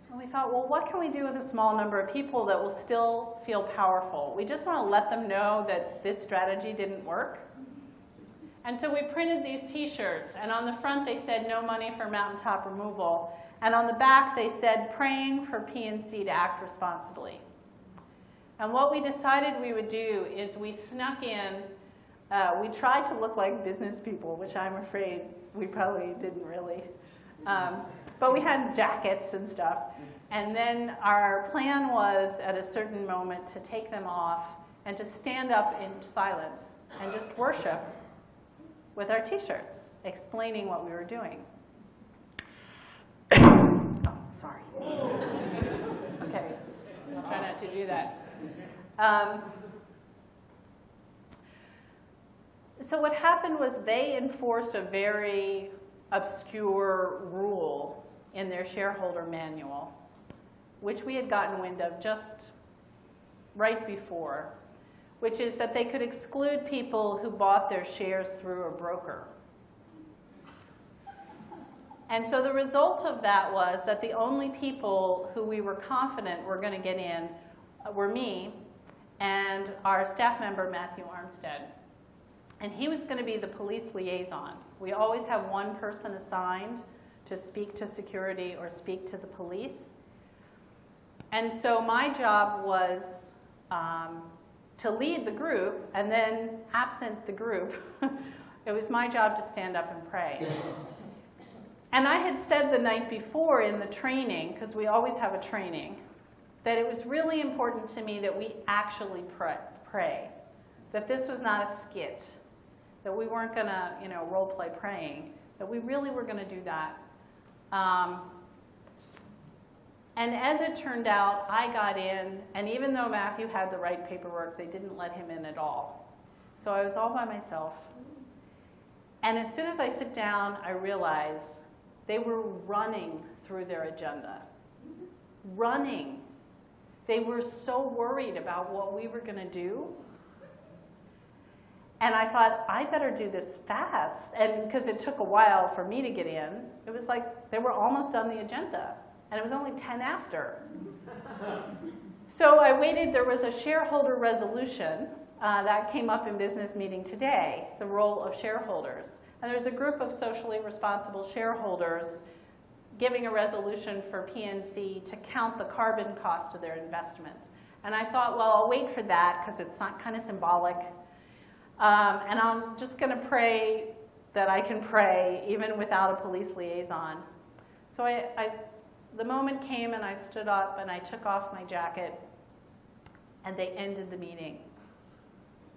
And we thought, well, what can we do with a small number of people that will still feel powerful? We just want to let them know that this strategy didn't work. And so we printed these t-shirts, and on the front they said, no money for mountaintop removal. And on the back they said, praying for PNC to act responsibly. And what we decided we would do is we snuck in, we tried to look like business people, which I'm afraid we probably didn't really. But we had jackets and stuff. And then our plan was, at a certain moment, to take them off and to stand up in silence and just worship with our t-shirts, explaining what we were doing. Oh, sorry. Okay, I'll try not to do that. So what happened was they enforced a very obscure rule in their shareholder manual, which we had gotten wind of just right before, which is that they could exclude people who bought their shares through a broker. And so the result of that was that the only people who we were confident were going to get in were me and our staff member, Matthew Armstead. And he was going to be the police liaison. We always have one person assigned to speak to security or speak to the police. And so my job was to lead the group, and then absent the group, it was my job to stand up and pray. And I had said the night before in the training, because we always have a training, that it was really important to me that we actually pray, that this was not a skit, that we weren't going to, role play praying, that we really were going to do that. And as it turned out, I got in, and even though Matthew had the right paperwork, they didn't let him in at all. So I was all by myself. And as soon as I sit down, I realize they were running through their agenda. Running. They were so worried about what we were going to do. And I thought, I better do this fast. And because it took a while for me to get in, it was like they were almost on the agenda. And it was only 10 after. So I waited. There was a shareholder resolution that came up in business meeting today, the role of shareholders. And there's a group of socially responsible shareholders giving a resolution for PNC to count the carbon cost of their investments. And I thought, well, I'll wait for that because it's not kind of symbolic. And I'm just going to pray that I can pray even without a police liaison. So the moment came and I stood up and I took off my jacket and they ended the meeting.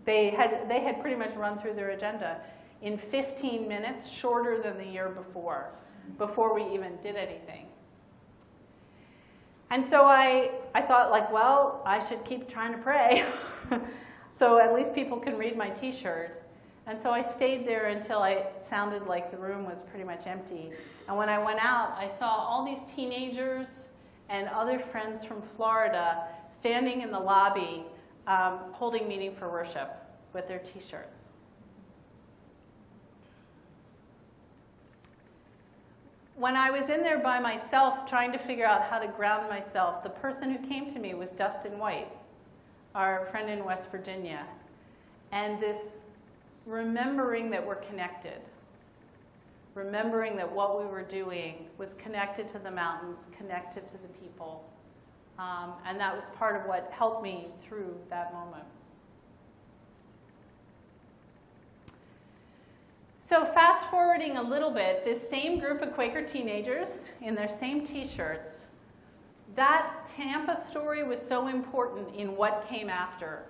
They had pretty much run through their agenda in 15 minutes, shorter than the year before we even did anything. And so I thought, like, well, I should keep trying to pray so at least people can read my t-shirt. And so I stayed there until it sounded like the room was pretty much empty. And when I went out, I saw all these teenagers and other friends from Florida standing in the lobby holding meeting for worship with their t-shirts. When I was in there by myself trying to figure out how to ground myself, the person who came to me was Dustin White, our friend in West Virginia. And this remembering that we're connected, remembering that what we were doing was connected to the mountains, connected to the people. And that was part of what helped me through that moment. So fast forwarding a little bit, this same group of Quaker teenagers in their same t-shirts, that Tampa story was so important in what came after,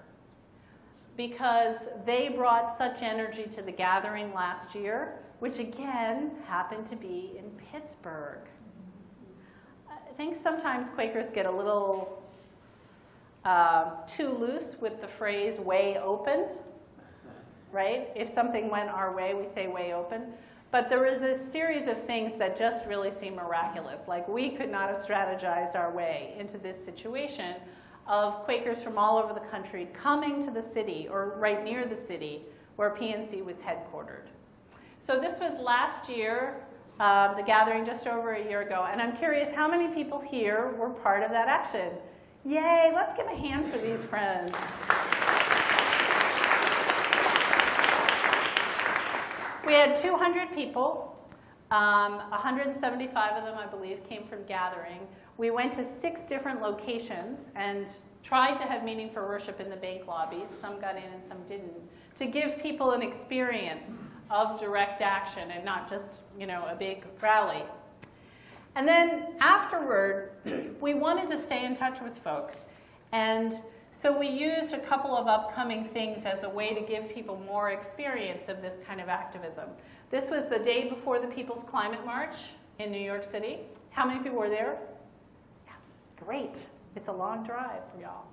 because they brought such energy to the gathering last year, which again happened to be in Pittsburgh. I think sometimes Quakers get a little too loose with the phrase way open. Right? If something went our way, we say way open. But there was this series of things that just really seemed miraculous. Like we could not have strategized our way into this situation of Quakers from all over the country coming to the city or right near the city where PNC was headquartered. So this was last year, the gathering just over a year ago. And I'm curious how many people here were part of that action? Yay, let's give a hand for these friends. We had 200 people, 175 of them, I believe, came from gathering. We went to 6 different locations and tried to have meeting for worship in the bank lobby. Some got in and some didn't, to give people an experience of direct action and not just, a big rally. And then afterward, we wanted to stay in touch with folks. And so we used a couple of upcoming things as a way to give people more experience of this kind of activism. This was the day before the People's Climate March in New York City. How many people were there? Yes, great. It's a long drive for y'all.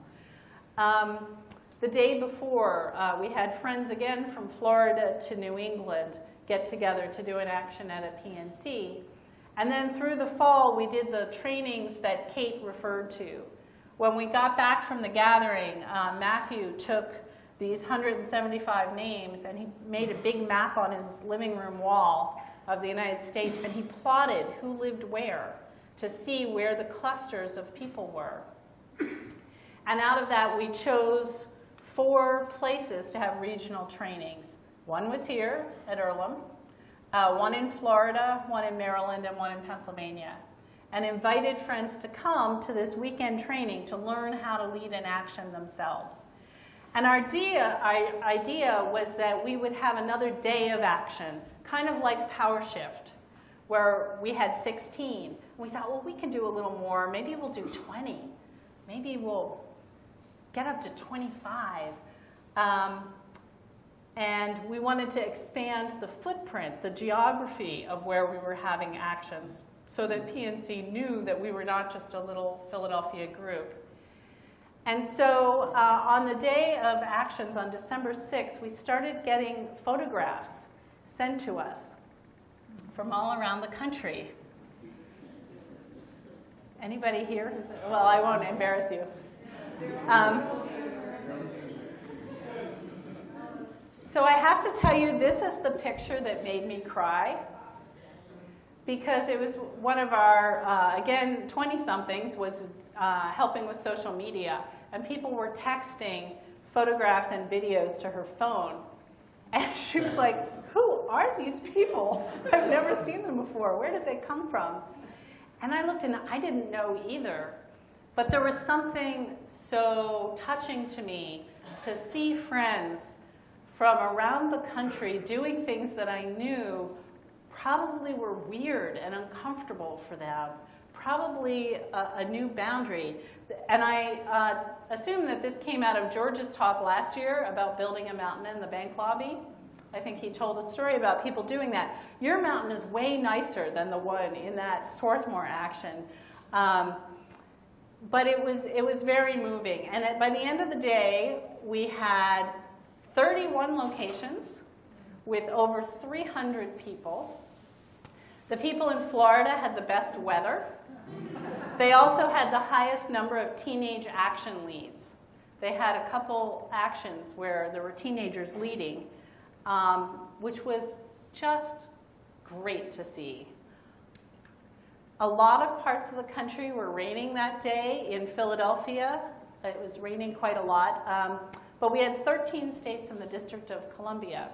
The day before, we had friends again from Florida to New England get together to do an action at a PNC. And then through the fall, we did the trainings that Kate referred to. When we got back from the gathering, Matthew took these 175 names and he made a big map on his living room wall of the United States, and he plotted who lived where to see where the clusters of people were. And out of that, we chose 4 places to have regional trainings. One was here at Earlham, one in Florida, one in Maryland, and one in Pennsylvania. And invited friends to come to this weekend training to learn how to lead an action themselves. And our idea was that we would have another day of action, kind of like Power Shift, where we had 16. We thought, well, we can do a little more. Maybe we'll do 20. Maybe we'll get up to 25. And we wanted to expand the footprint, the geography of where we were having actions, so that PNC knew that we were not just a little Philadelphia group. And so on the day of actions on December 6th, we started getting photographs sent to us from all around the country. Anybody here? Well, I won't embarrass you. So I have to tell you, this is the picture that made me cry, because it was one of our, again, 20-somethings was helping with social media, and people were texting photographs and videos to her phone. And she was like, who are these people? I've never seen them before. Where did they come from? And I looked and I didn't know either. But there was something so touching to me to see friends from around the country doing things that I knew probably were weird and uncomfortable for them, probably a new boundary. And I assume that this came out of George's talk last year about building a mountain in the bank lobby. I think he told a story about people doing that. Your mountain is way nicer than the one in that Swarthmore action. But it was very moving. And by the end of the day, we had 31 locations with over 300 people. The people in Florida had the best weather. They also had the highest number of teenage action leads. They had a couple actions where there were teenagers leading, which was just great to see. A lot of parts of the country were raining that day. In Philadelphia, it was raining quite a lot. But we had 13 states in the District of Columbia.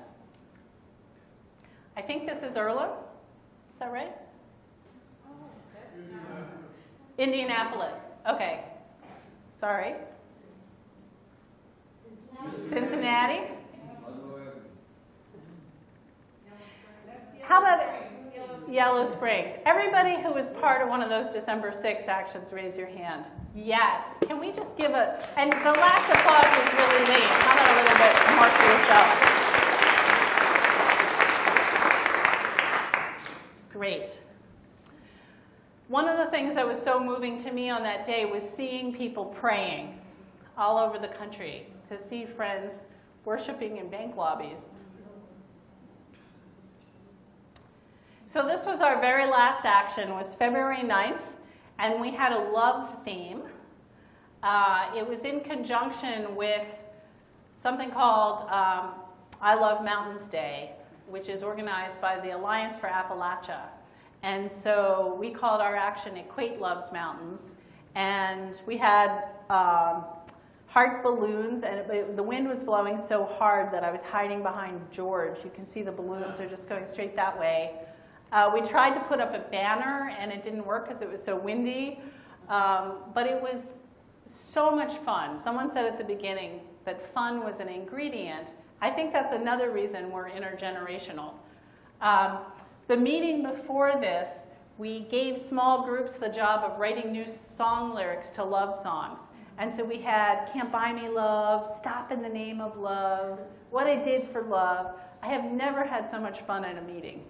I think this is Erla. Is that right? Indianapolis. Okay. Sorry. Cincinnati. How about Yellow Springs? Everybody who was part of one of those December 6th actions, raise your hand. Yes. Can we just give and the last applause was really late. How about a little bit more for yourself? Great. One of the things that was so moving to me on that day was seeing people praying all over the country, to see friends worshiping in bank lobbies. So this was our very last action, was February 9th, and we had a love theme. It was in conjunction with something called I Love Mountains Day, which is organized by the Alliance for Appalachia. And so we called our action Equate Loves Mountains. And we had heart balloons, and the wind was blowing so hard that I was hiding behind George. You can see the balloons are just going straight that way. We tried to put up a banner, and it didn't work because it was so windy. But it was so much fun. Someone said at the beginning that fun was an ingredient. I think that's another reason we're intergenerational. The meeting before this, we gave small groups the job of writing new song lyrics to love songs. And so we had Can't Buy Me Love, Stop in the Name of Love, What I Did for Love. I have never had so much fun at a meeting.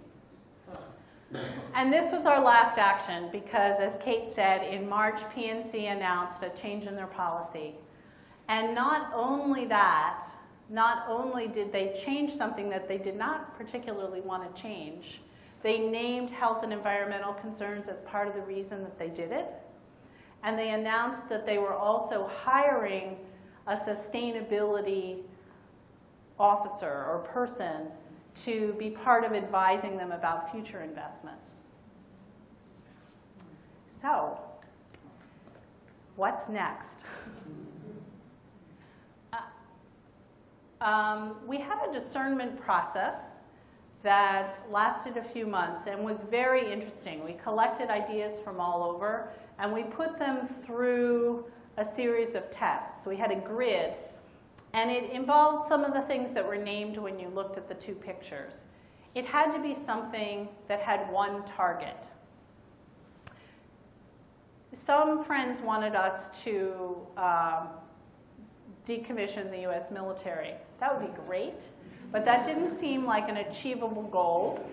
And this was our last action because, as Kate said, in March, PNC announced a change in their policy. And not only that, not only did they change something that they did not particularly want to change, they named health and environmental concerns as part of the reason that they did it. And they announced that they were also hiring a sustainability officer or person to be part of advising them about future investments. So, what's next? We had a discernment process that lasted a few months and was very interesting. We collected ideas from all over, and we put them through a series of tests. We had a grid, and it involved some of the things that were named when you looked at the two pictures. It had to be something that had one target. Some friends wanted us to decommission the US military. That would be great, but that didn't seem like an achievable goal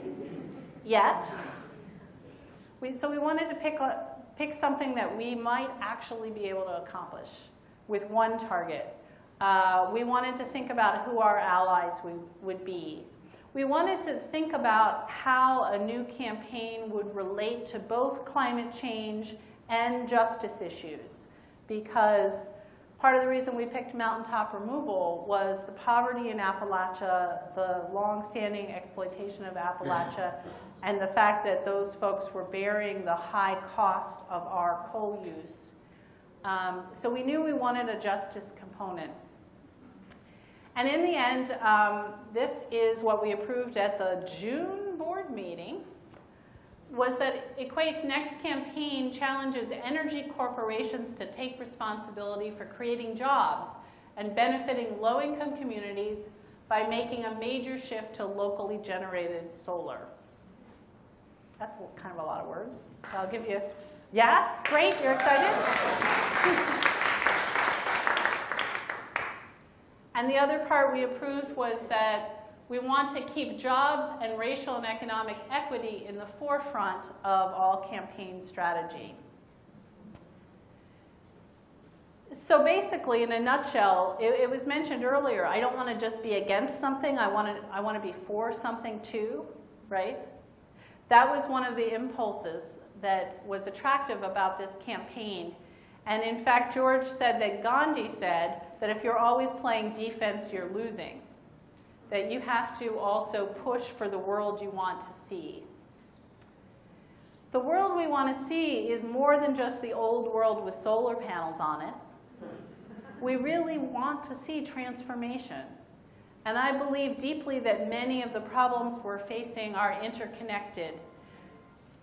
yet. So we wanted to pick something that we might actually be able to accomplish with one target. We wanted to think about who our allies would be. We wanted to think about how a new campaign would relate to both climate change and justice issues, because part of the reason we picked mountaintop removal was the poverty in Appalachia, the long-standing exploitation of Appalachia, and the fact that those folks were bearing the high cost of our coal use. So we knew we wanted a justice component. And in the end, this is what we approved at the June board meeting, was that Equate's next campaign challenges energy corporations to take responsibility for creating jobs and benefiting low-income communities by making a major shift to locally generated solar. That's kind of a lot of words. I'll give you, yes, great, you're excited? And the other part we approved was that we want to keep jobs and racial and economic equity in the forefront of all campaign strategy. So basically, in a nutshell, it was mentioned earlier, I don't want to just be against something, I want to be for something too, right? That was one of the impulses that was attractive about this campaign. And in fact, George said that Gandhi said that if you're always playing defense, you're losing. That you have to also push for the world you want to see. The world we want to see is more than just the old world with solar panels on it. We really want to see transformation. And I believe deeply that many of the problems we're facing are interconnected.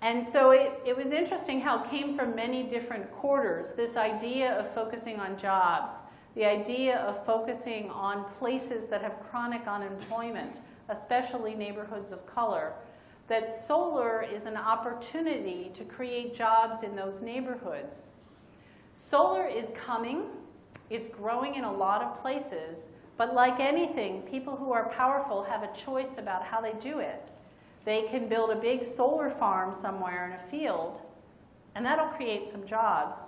And so it was interesting how it came from many different quarters, this idea of focusing on jobs, the idea of focusing on places that have chronic unemployment, especially neighborhoods of color, that solar is an opportunity to create jobs in those neighborhoods. Solar is coming, it's growing in a lot of places, but like anything, people who are powerful have a choice about how they do it. They can build a big solar farm somewhere in a field, and that'll create some jobs.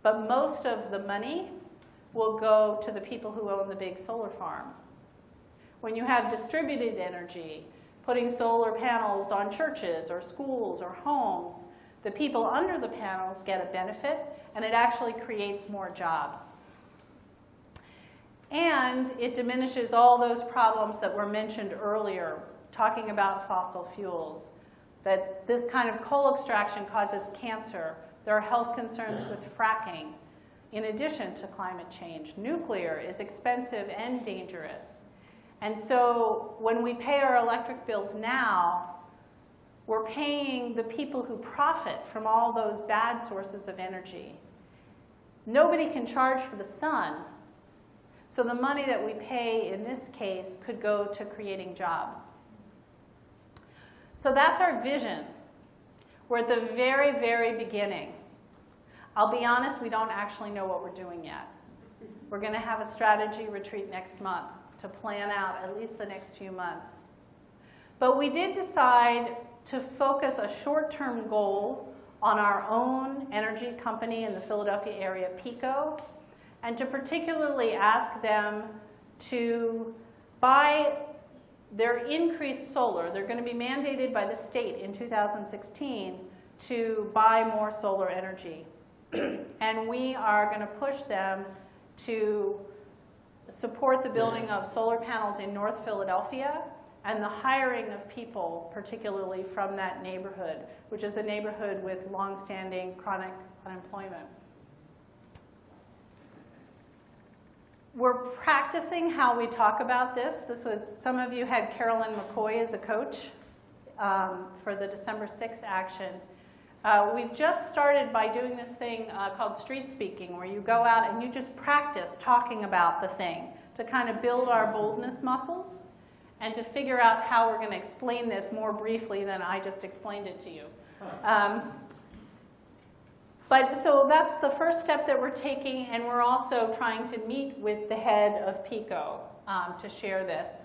But most of the money will go to the people who own the big solar farm. When you have distributed energy, putting solar panels on churches or schools or homes, the people under the panels get a benefit, and it actually creates more jobs. And it diminishes all those problems that were mentioned earlier, talking about fossil fuels, that this kind of coal extraction causes cancer. There are health concerns with fracking. In addition to climate change, nuclear is expensive and dangerous. And so when we pay our electric bills now, we're paying the people who profit from all those bad sources of energy. Nobody can charge for the sun, so the money that we pay in this case could go to creating jobs. So that's our vision. We're at the very, very beginning. I'll be honest, we don't actually know what we're doing yet. We're going to have a strategy retreat next month to plan out at least the next few months. But we did decide to focus a short-term goal on our own energy company in the Philadelphia area, PECO, and to particularly ask them to buy their increased solar. They're going to be mandated by the state in 2016 to buy more solar energy. And we are going to push them to support the building of solar panels in North Philadelphia and the hiring of people, particularly from that neighborhood, which is a neighborhood with long-standing chronic unemployment. We're practicing how we talk about this. Some of you had Carolyn McCoy as a coach for the December 6th action. We've just started by doing this thing called street speaking, where you go out and you just practice talking about the thing to kind of build our boldness muscles and to figure out how we're going to explain this more briefly than I just explained it to you. But so that's the first step that we're taking, and we're also trying to meet with the head of PECO to share this.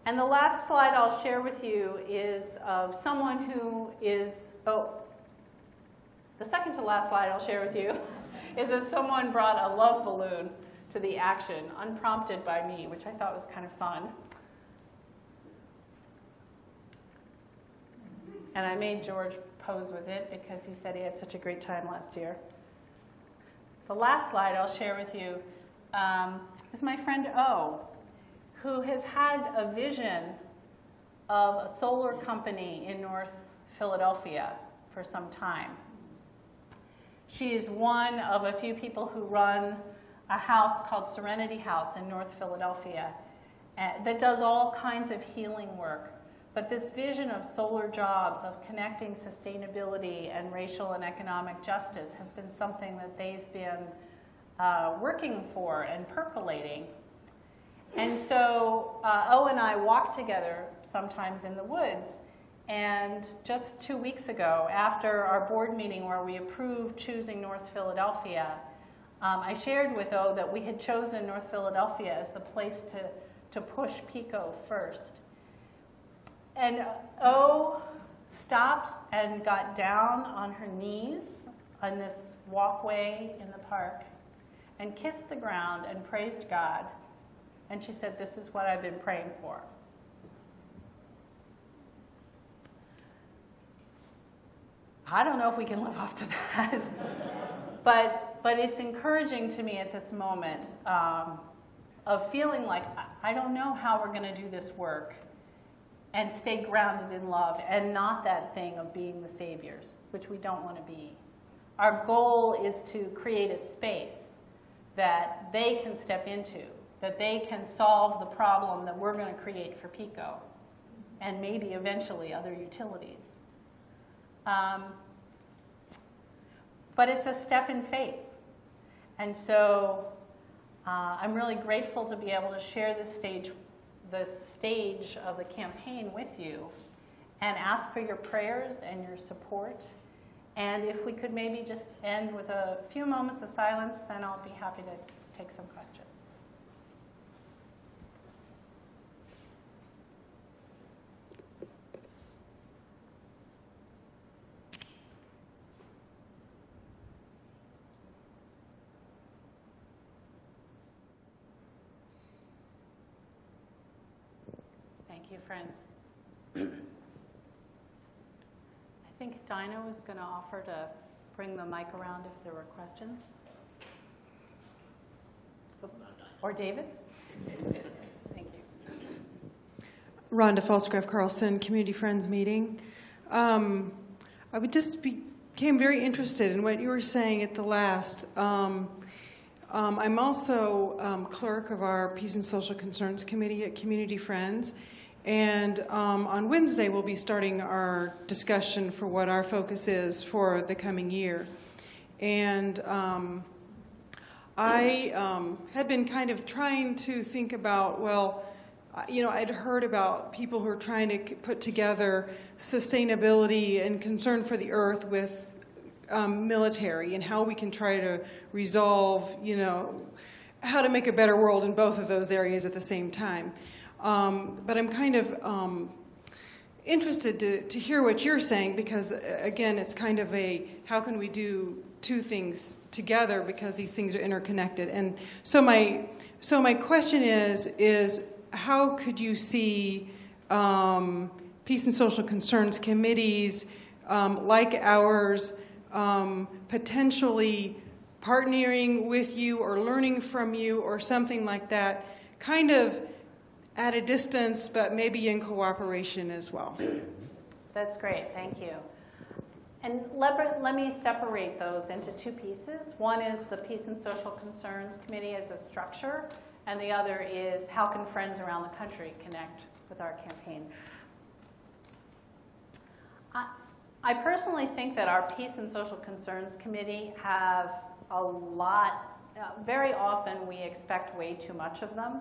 And the last slide I'll share with you is of someone who is, the second to last slide I'll share with you is that someone brought a love balloon to the action, unprompted by me, which I thought was kind of fun. And I made George pose with it because he said he had such a great time last year. The last slide I'll share with you is my friend O, who has had a vision of a solar company in North Philadelphia for some time. She's one of a few people who run a house called Serenity House in North Philadelphia that does all kinds of healing work. But this vision of solar jobs, of connecting sustainability and racial and economic justice has been something that they've been working for and percolating. And so O and I walk together sometimes in the woods. And just 2 weeks ago, after our board meeting where we approved choosing North Philadelphia, I shared with O that we had chosen North Philadelphia as the place to push PECO first. And O stopped and got down on her knees on this walkway in the park and kissed the ground and praised God. And she said, "This is what I've been praying for." I don't know if we can live up to that. But it's encouraging to me at this moment of feeling like I don't know how we're going to do this work and stay grounded in love and not that thing of being the saviors, which we don't want to be. Our goal is to create a space that they can step into, that they can solve the problem that we're going to create for PICO and maybe eventually other utilities. But it's a step in faith. And so I'm really grateful to be able to share this stage of the campaign with you and ask for your prayers and your support. And if we could maybe just end with a few moments of silence, then I'll be happy to take some questions. Thank you, friends. I think Dinah was going to offer to bring the mic around if there were questions. Or David? Thank you. Rhonda Falsgraf Carlson, Community Friends Meeting. I became very interested in what you were saying at the last. I'm also clerk of our Peace and Social Concerns Committee at Community Friends. And on Wednesday, we'll be starting our discussion for what our focus is for the coming year. And I had been kind of trying to think about, well, I'd heard about people who are trying to put together sustainability and concern for the earth with military and how we can try to resolve, how to make a better world in both of those areas at the same time. But I'm kind of interested to hear what you're saying because, again, it's kind of how can we do two things together because these things are interconnected. And so my question is how could you see Peace and Social Concerns committees like ours potentially partnering with you or learning from you or something like that, kind of at a distance, but maybe in cooperation as well. That's great, thank you. And let me separate those into two pieces. One is the Peace and Social Concerns Committee as a structure, and the other is how can friends around the country connect with our campaign. I personally think that our Peace and Social Concerns Committee have a lot, very often we expect way too much of them.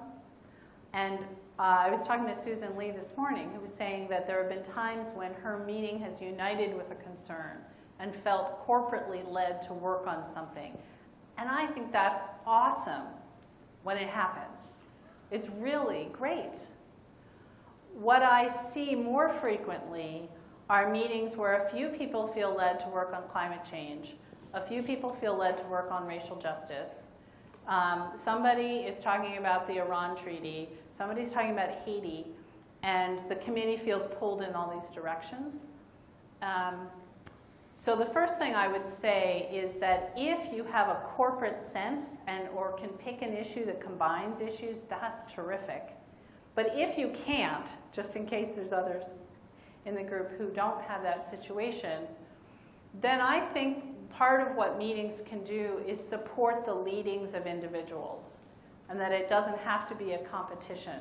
And I was talking to Susan Lee this morning, who was saying that there have been times when her meeting has united with a concern and felt corporately led to work on something. And I think that's awesome when it happens. It's really great. What I see more frequently are meetings where a few people feel led to work on climate change, a few people feel led to work on racial justice. Somebody is talking about the Iran treaty, somebody's talking about Haiti, and the committee feels pulled in all these directions. So the first thing I would say is that if you have a corporate sense or can pick an issue that combines issues, that's terrific. But if you can't, just in case there's others in the group who don't have that situation, then I think part of what meetings can do is support the leadings of individuals, and that it doesn't have to be a competition.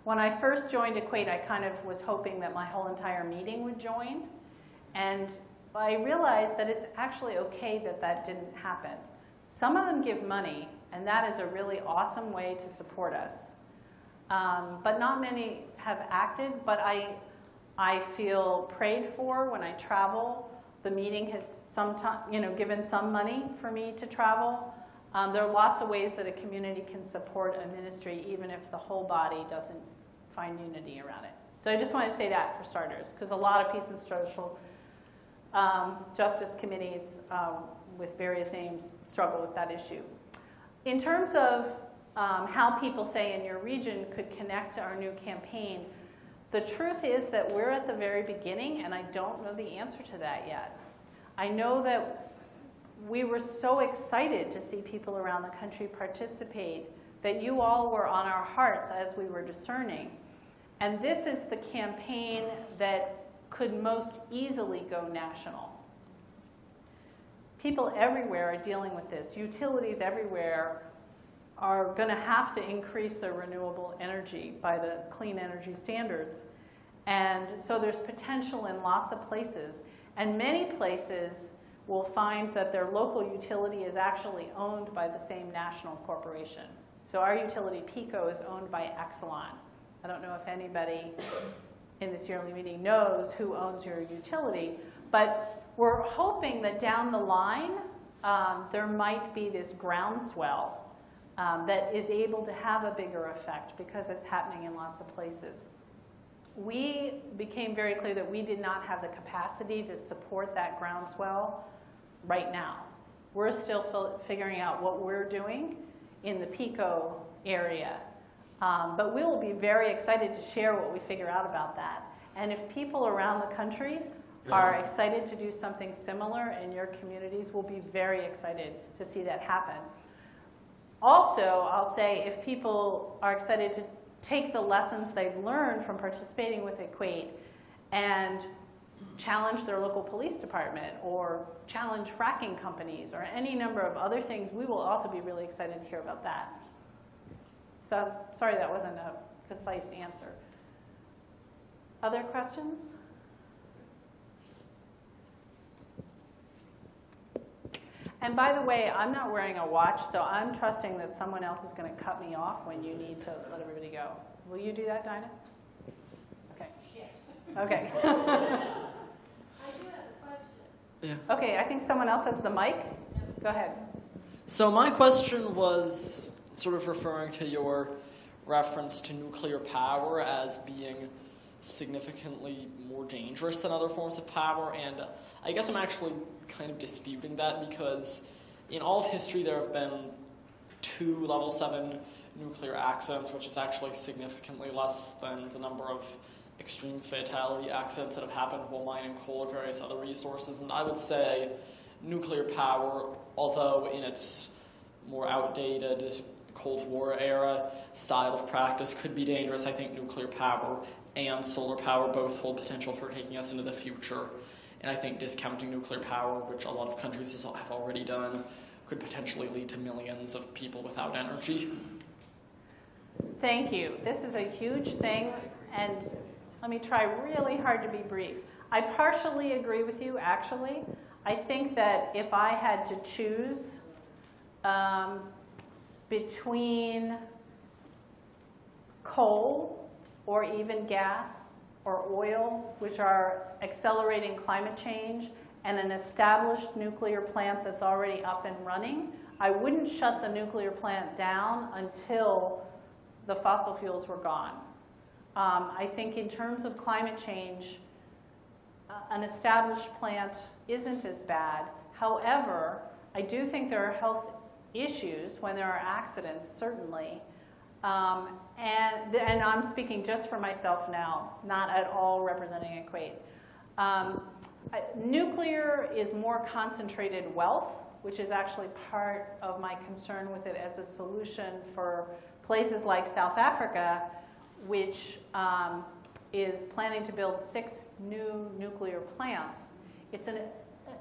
When I first joined Equate, I kind of was hoping that my whole entire meeting would join, and I realized that it's actually okay that that didn't happen. Some of them give money, and that is a really awesome way to support us. But not many have acted, but I feel prayed for when I travel. The meeting has given some money for me to travel. There are lots of ways that a community can support a ministry even if the whole body doesn't find unity around it. So I just want to say that for starters, because a lot of Peace and Social Justice committees with various names struggle with that issue. In terms of how people say in your region could connect to our new campaign, the truth is that we're at the very beginning, and I don't know the answer to that yet. I know that we were so excited to see people around the country participate, that you all were on our hearts as we were discerning. And this is the campaign that could most easily go national. People everywhere are dealing with this. Utilities everywhere are going to have to increase their renewable energy by the clean energy standards. And so there's potential in lots of places. And many places will find that their local utility is actually owned by the same national corporation. So our utility, PECO, is owned by Exelon. I don't know if anybody in this yearly meeting knows who owns your utility, but we're hoping that down the line there might be this groundswell that is able to have a bigger effect because it's happening in lots of places. We became very clear that we did not have the capacity to support that groundswell right now. We're still figuring out what we're doing in the PECO area. But we will be very excited to share what we figure out about that. And if people around the country are excited to do something similar in your communities, we'll be very excited to see that happen. Also, I'll say if people are excited to take the lessons they've learned from participating with Equate and challenge their local police department or challenge fracking companies or any number of other things, we will also be really excited to hear about that. So, sorry that wasn't a concise answer. Other questions? And by the way, I'm not wearing a watch, so I'm trusting that someone else is going to cut me off when you need to let everybody go. Will you do that, Dinah? Okay. Yes. Okay. I do have a question. Yeah. Okay, I think someone else has the mic. Go ahead. So my question was sort of referring to your reference to nuclear power as being significantly more dangerous than other forms of power, and I guess I'm actually kind of disputing that because in all of history there have been 2 level 7 nuclear accidents, which is actually significantly less than the number of extreme fatality accidents that have happened while mining coal or various other resources. And I would say nuclear power, although in its more outdated Cold War era style of practice could be dangerous, I think nuclear power and solar power both hold potential for taking us into the future. And I think discounting nuclear power, which a lot of countries have already done, could potentially lead to millions of people without energy. Thank you. This is a huge thing, and let me try really hard to be brief. I partially agree with you, actually. I think that if I had to choose between coal or even gas or oil, which are accelerating climate change, and an established nuclear plant that's already up and running, I wouldn't shut the nuclear plant down until the fossil fuels were gone. I think in terms of climate change, an established plant isn't as bad. However, I do think there are health issues when there are accidents, certainly. And I'm speaking just for myself now, not at all representing Equate. Nuclear is more concentrated wealth, which is actually part of my concern with it as a solution for places like South Africa, which is planning to build 6 new nuclear plants. It's an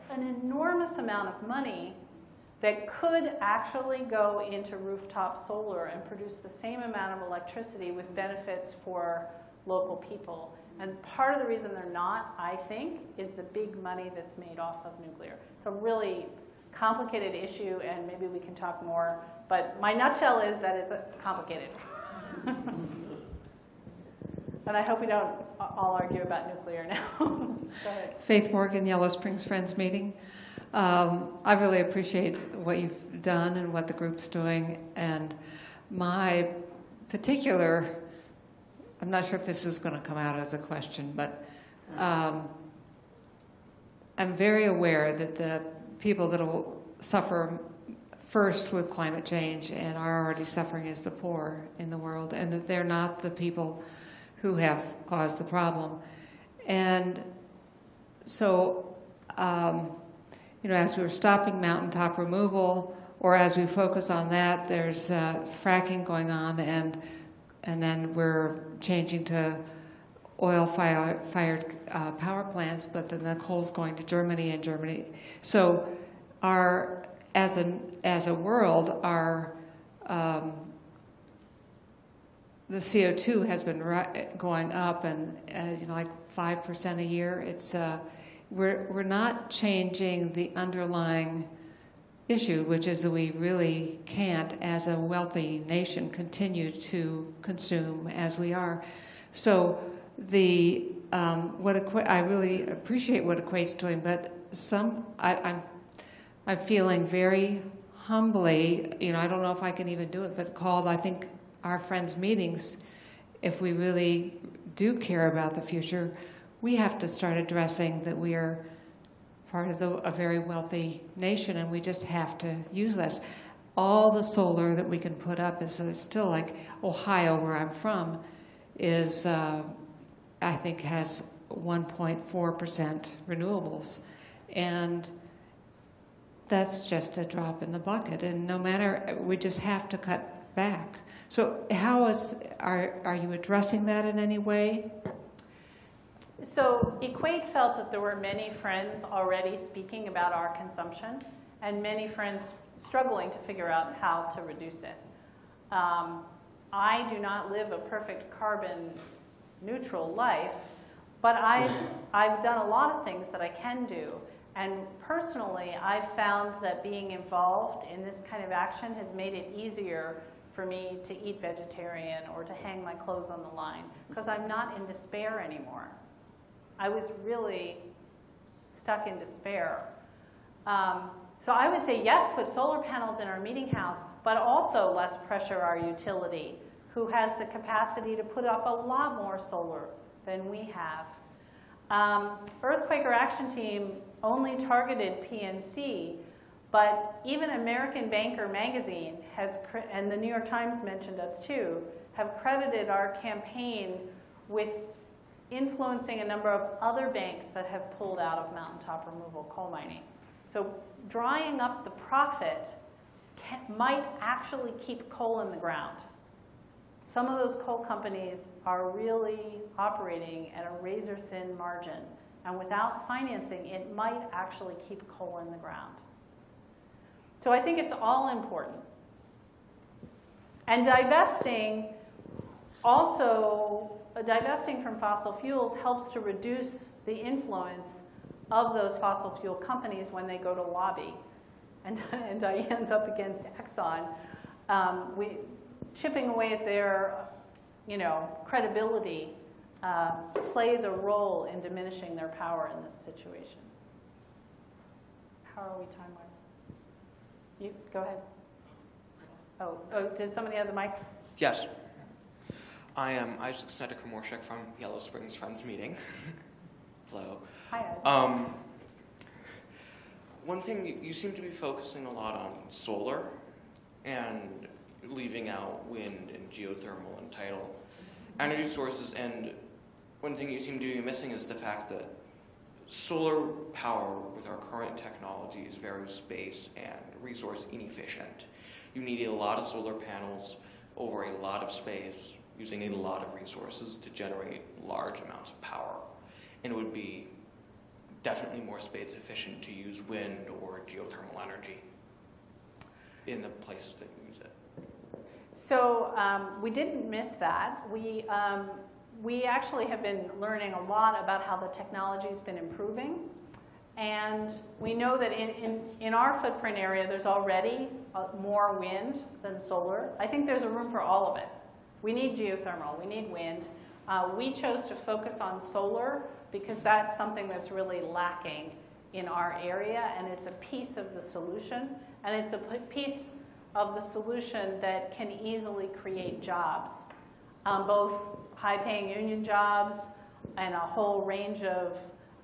enormous amount of money that could actually go into rooftop solar and produce the same amount of electricity with benefits for local people. And part of the reason they're not, I think, is the big money that's made off of nuclear. It's a really complicated issue, and maybe we can talk more, but my nutshell is that it's complicated. And I hope we don't all argue about nuclear now. Go ahead. Faith Morgan, Yellow Springs Friends Meeting. I really appreciate what you've done and what the group's doing. And my particular, I'm not sure if this is going to come out as a question, but I'm very aware that the people that will suffer first with climate change and are already suffering as the poor in the world, and that they're not the people who have caused the problem. And so, as we're stopping mountaintop removal, or as we focus on that, there's fracking going on, and then we're changing to oil-fired power plants, but then the coal's going to Germany, and Germany. So, as a world, the CO2 has been going up, and like 5% a year. It's we're not changing the underlying issue, which is that we really can't, as a wealthy nation, continue to consume as we are. So I really appreciate what Equate's doing, but I'm feeling very humbly, I don't know if I can even do it, but called, I think, our friends' meetings, if we really do care about the future, we have to start addressing that we are part of a very wealthy nation, and we just have to use less. All the solar that we can put up is still, like Ohio, where I'm from, is I think has 1.4% renewables, and that's just a drop in the bucket. And no matter, we just have to cut back. So are you addressing that in any way? So Equate felt that there were many friends already speaking about our consumption, and many friends struggling to figure out how to reduce it. I do not live a perfect carbon neutral life, but I've done a lot of things that I can do. And personally, I've found that being involved in this kind of action has made it easier for me to eat vegetarian or to hang my clothes on the line, because I'm not in despair anymore. I was really stuck in despair. So I would say, yes, put solar panels in our meeting house, but also let's pressure our utility, who has the capacity to put up a lot more solar than we have. Earth Quaker Action Team only targeted PNC, but even American Banker magazine has, and the New York Times mentioned us too, have credited our campaign with influencing a number of other banks that have pulled out of mountaintop removal coal mining. So drying up the profit might actually keep coal in the ground. Some of those coal companies are really operating at a razor-thin margin, and without financing, it might actually keep coal in the ground. So I think it's all important. And divesting from fossil fuels helps to reduce the influence of those fossil fuel companies when they go to lobby. And Diane's up against Exxon. Chipping away at their, credibility plays a role in diminishing their power in this situation. How are we time-wise? You go ahead. Oh, did somebody have the mic? Yes. I am Isaac Snedeker-Morshek from Yellow Springs Friends Meeting. Hello. Hi, Isaac. One thing, you seem to be focusing a lot on solar and leaving out wind and geothermal and tidal energy sources, and one thing you seem to be missing is the fact that solar power with our current technology is very space and resource inefficient. You need a lot of solar panels over a lot of space using a lot of resources to generate large amounts of power, and it would be definitely more space efficient to use wind or geothermal energy in the places that use it. So we didn't miss that. We actually have been learning a lot about how the technology's been improving. And we know that in our footprint area, there's already more wind than solar. I think there's a room for all of it. We need geothermal, we need wind. We chose to focus on solar because that's something that's really lacking in our area, and it's a piece of the solution. And it's a piece of the solution that can easily create jobs, both high-paying union jobs and a whole range of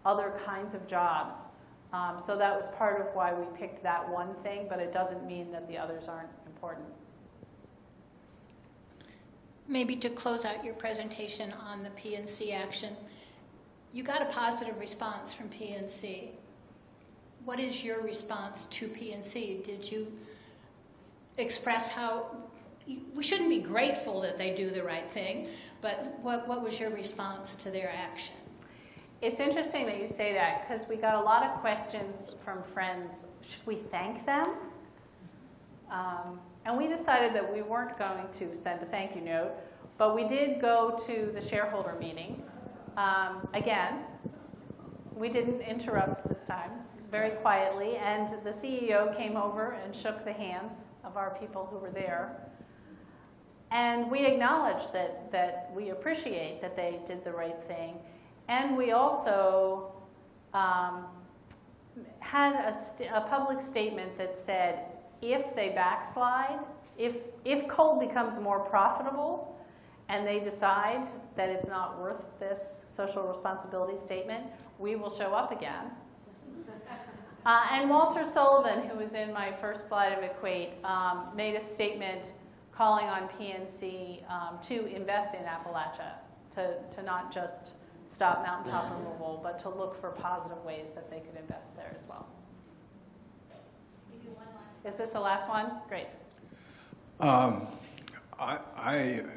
other kinds of jobs So that was part of why we picked that one thing, but it doesn't mean that the others aren't important. Maybe to close out your presentation on the PNC action, you got a positive response from PNC. What is your response to PNC? Did you express how, we shouldn't be grateful that they do the right thing, but what was your response to their action? It's interesting that you say that, because we got a lot of questions from friends. Should we thank them? And we decided that we weren't going to send a thank you note, but we did go to the shareholder meeting. Again, we didn't interrupt this time, very quietly, and the CEO came over and shook the hands of our people who were there. And we acknowledged that we appreciate that they did the right thing. And we also had a public statement that said, if they backslide, if coal becomes more profitable and they decide that it's not worth this social responsibility statement, we will show up again. And Walter Sullivan, who was in my first slide of Equate, made a statement calling on PNC to invest in Appalachia, to not just stop mountaintop removal, but to look for positive ways that they could invest there as well. Is this the last one? Great. I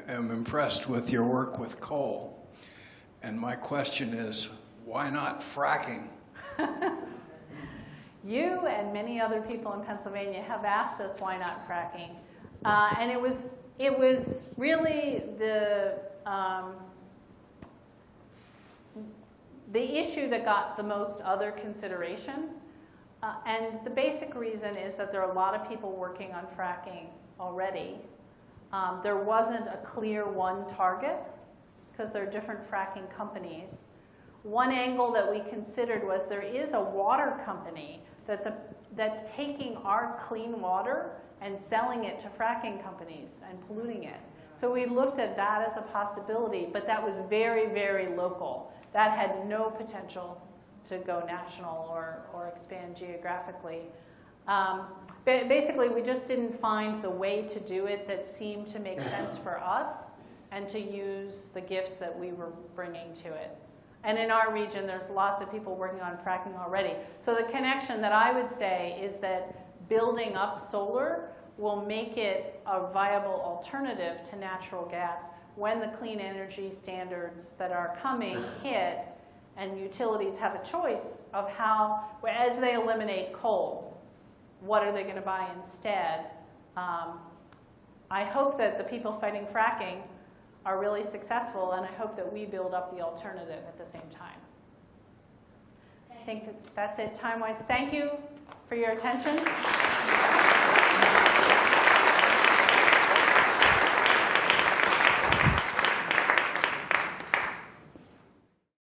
am impressed with your work with coal, and my question is, why not fracking? You and many other people in Pennsylvania have asked us why not fracking, and it was really the issue that got the most other consideration. And the basic reason is that there are a lot of people working on fracking already. There wasn't a clear one target because there are different fracking companies. One angle that we considered was there is a water company that's taking our clean water and selling it to fracking companies and polluting it. So we looked at that as a possibility, but that was very, very local. That had no potential to go national or expand geographically. Basically, we just didn't find the way to do it that seemed to make sense for us and to use the gifts that we were bringing to it. And in our region, there's lots of people working on fracking already. So the connection that I would say is that building up solar will make it a viable alternative to natural gas when the clean energy standards that are coming hit, and utilities have a choice of how, as they eliminate coal, what are they going to buy instead? I hope that the people fighting fracking are really successful, and I hope that we build up the alternative at the same time. I think that's it time-wise. Thank you for your attention.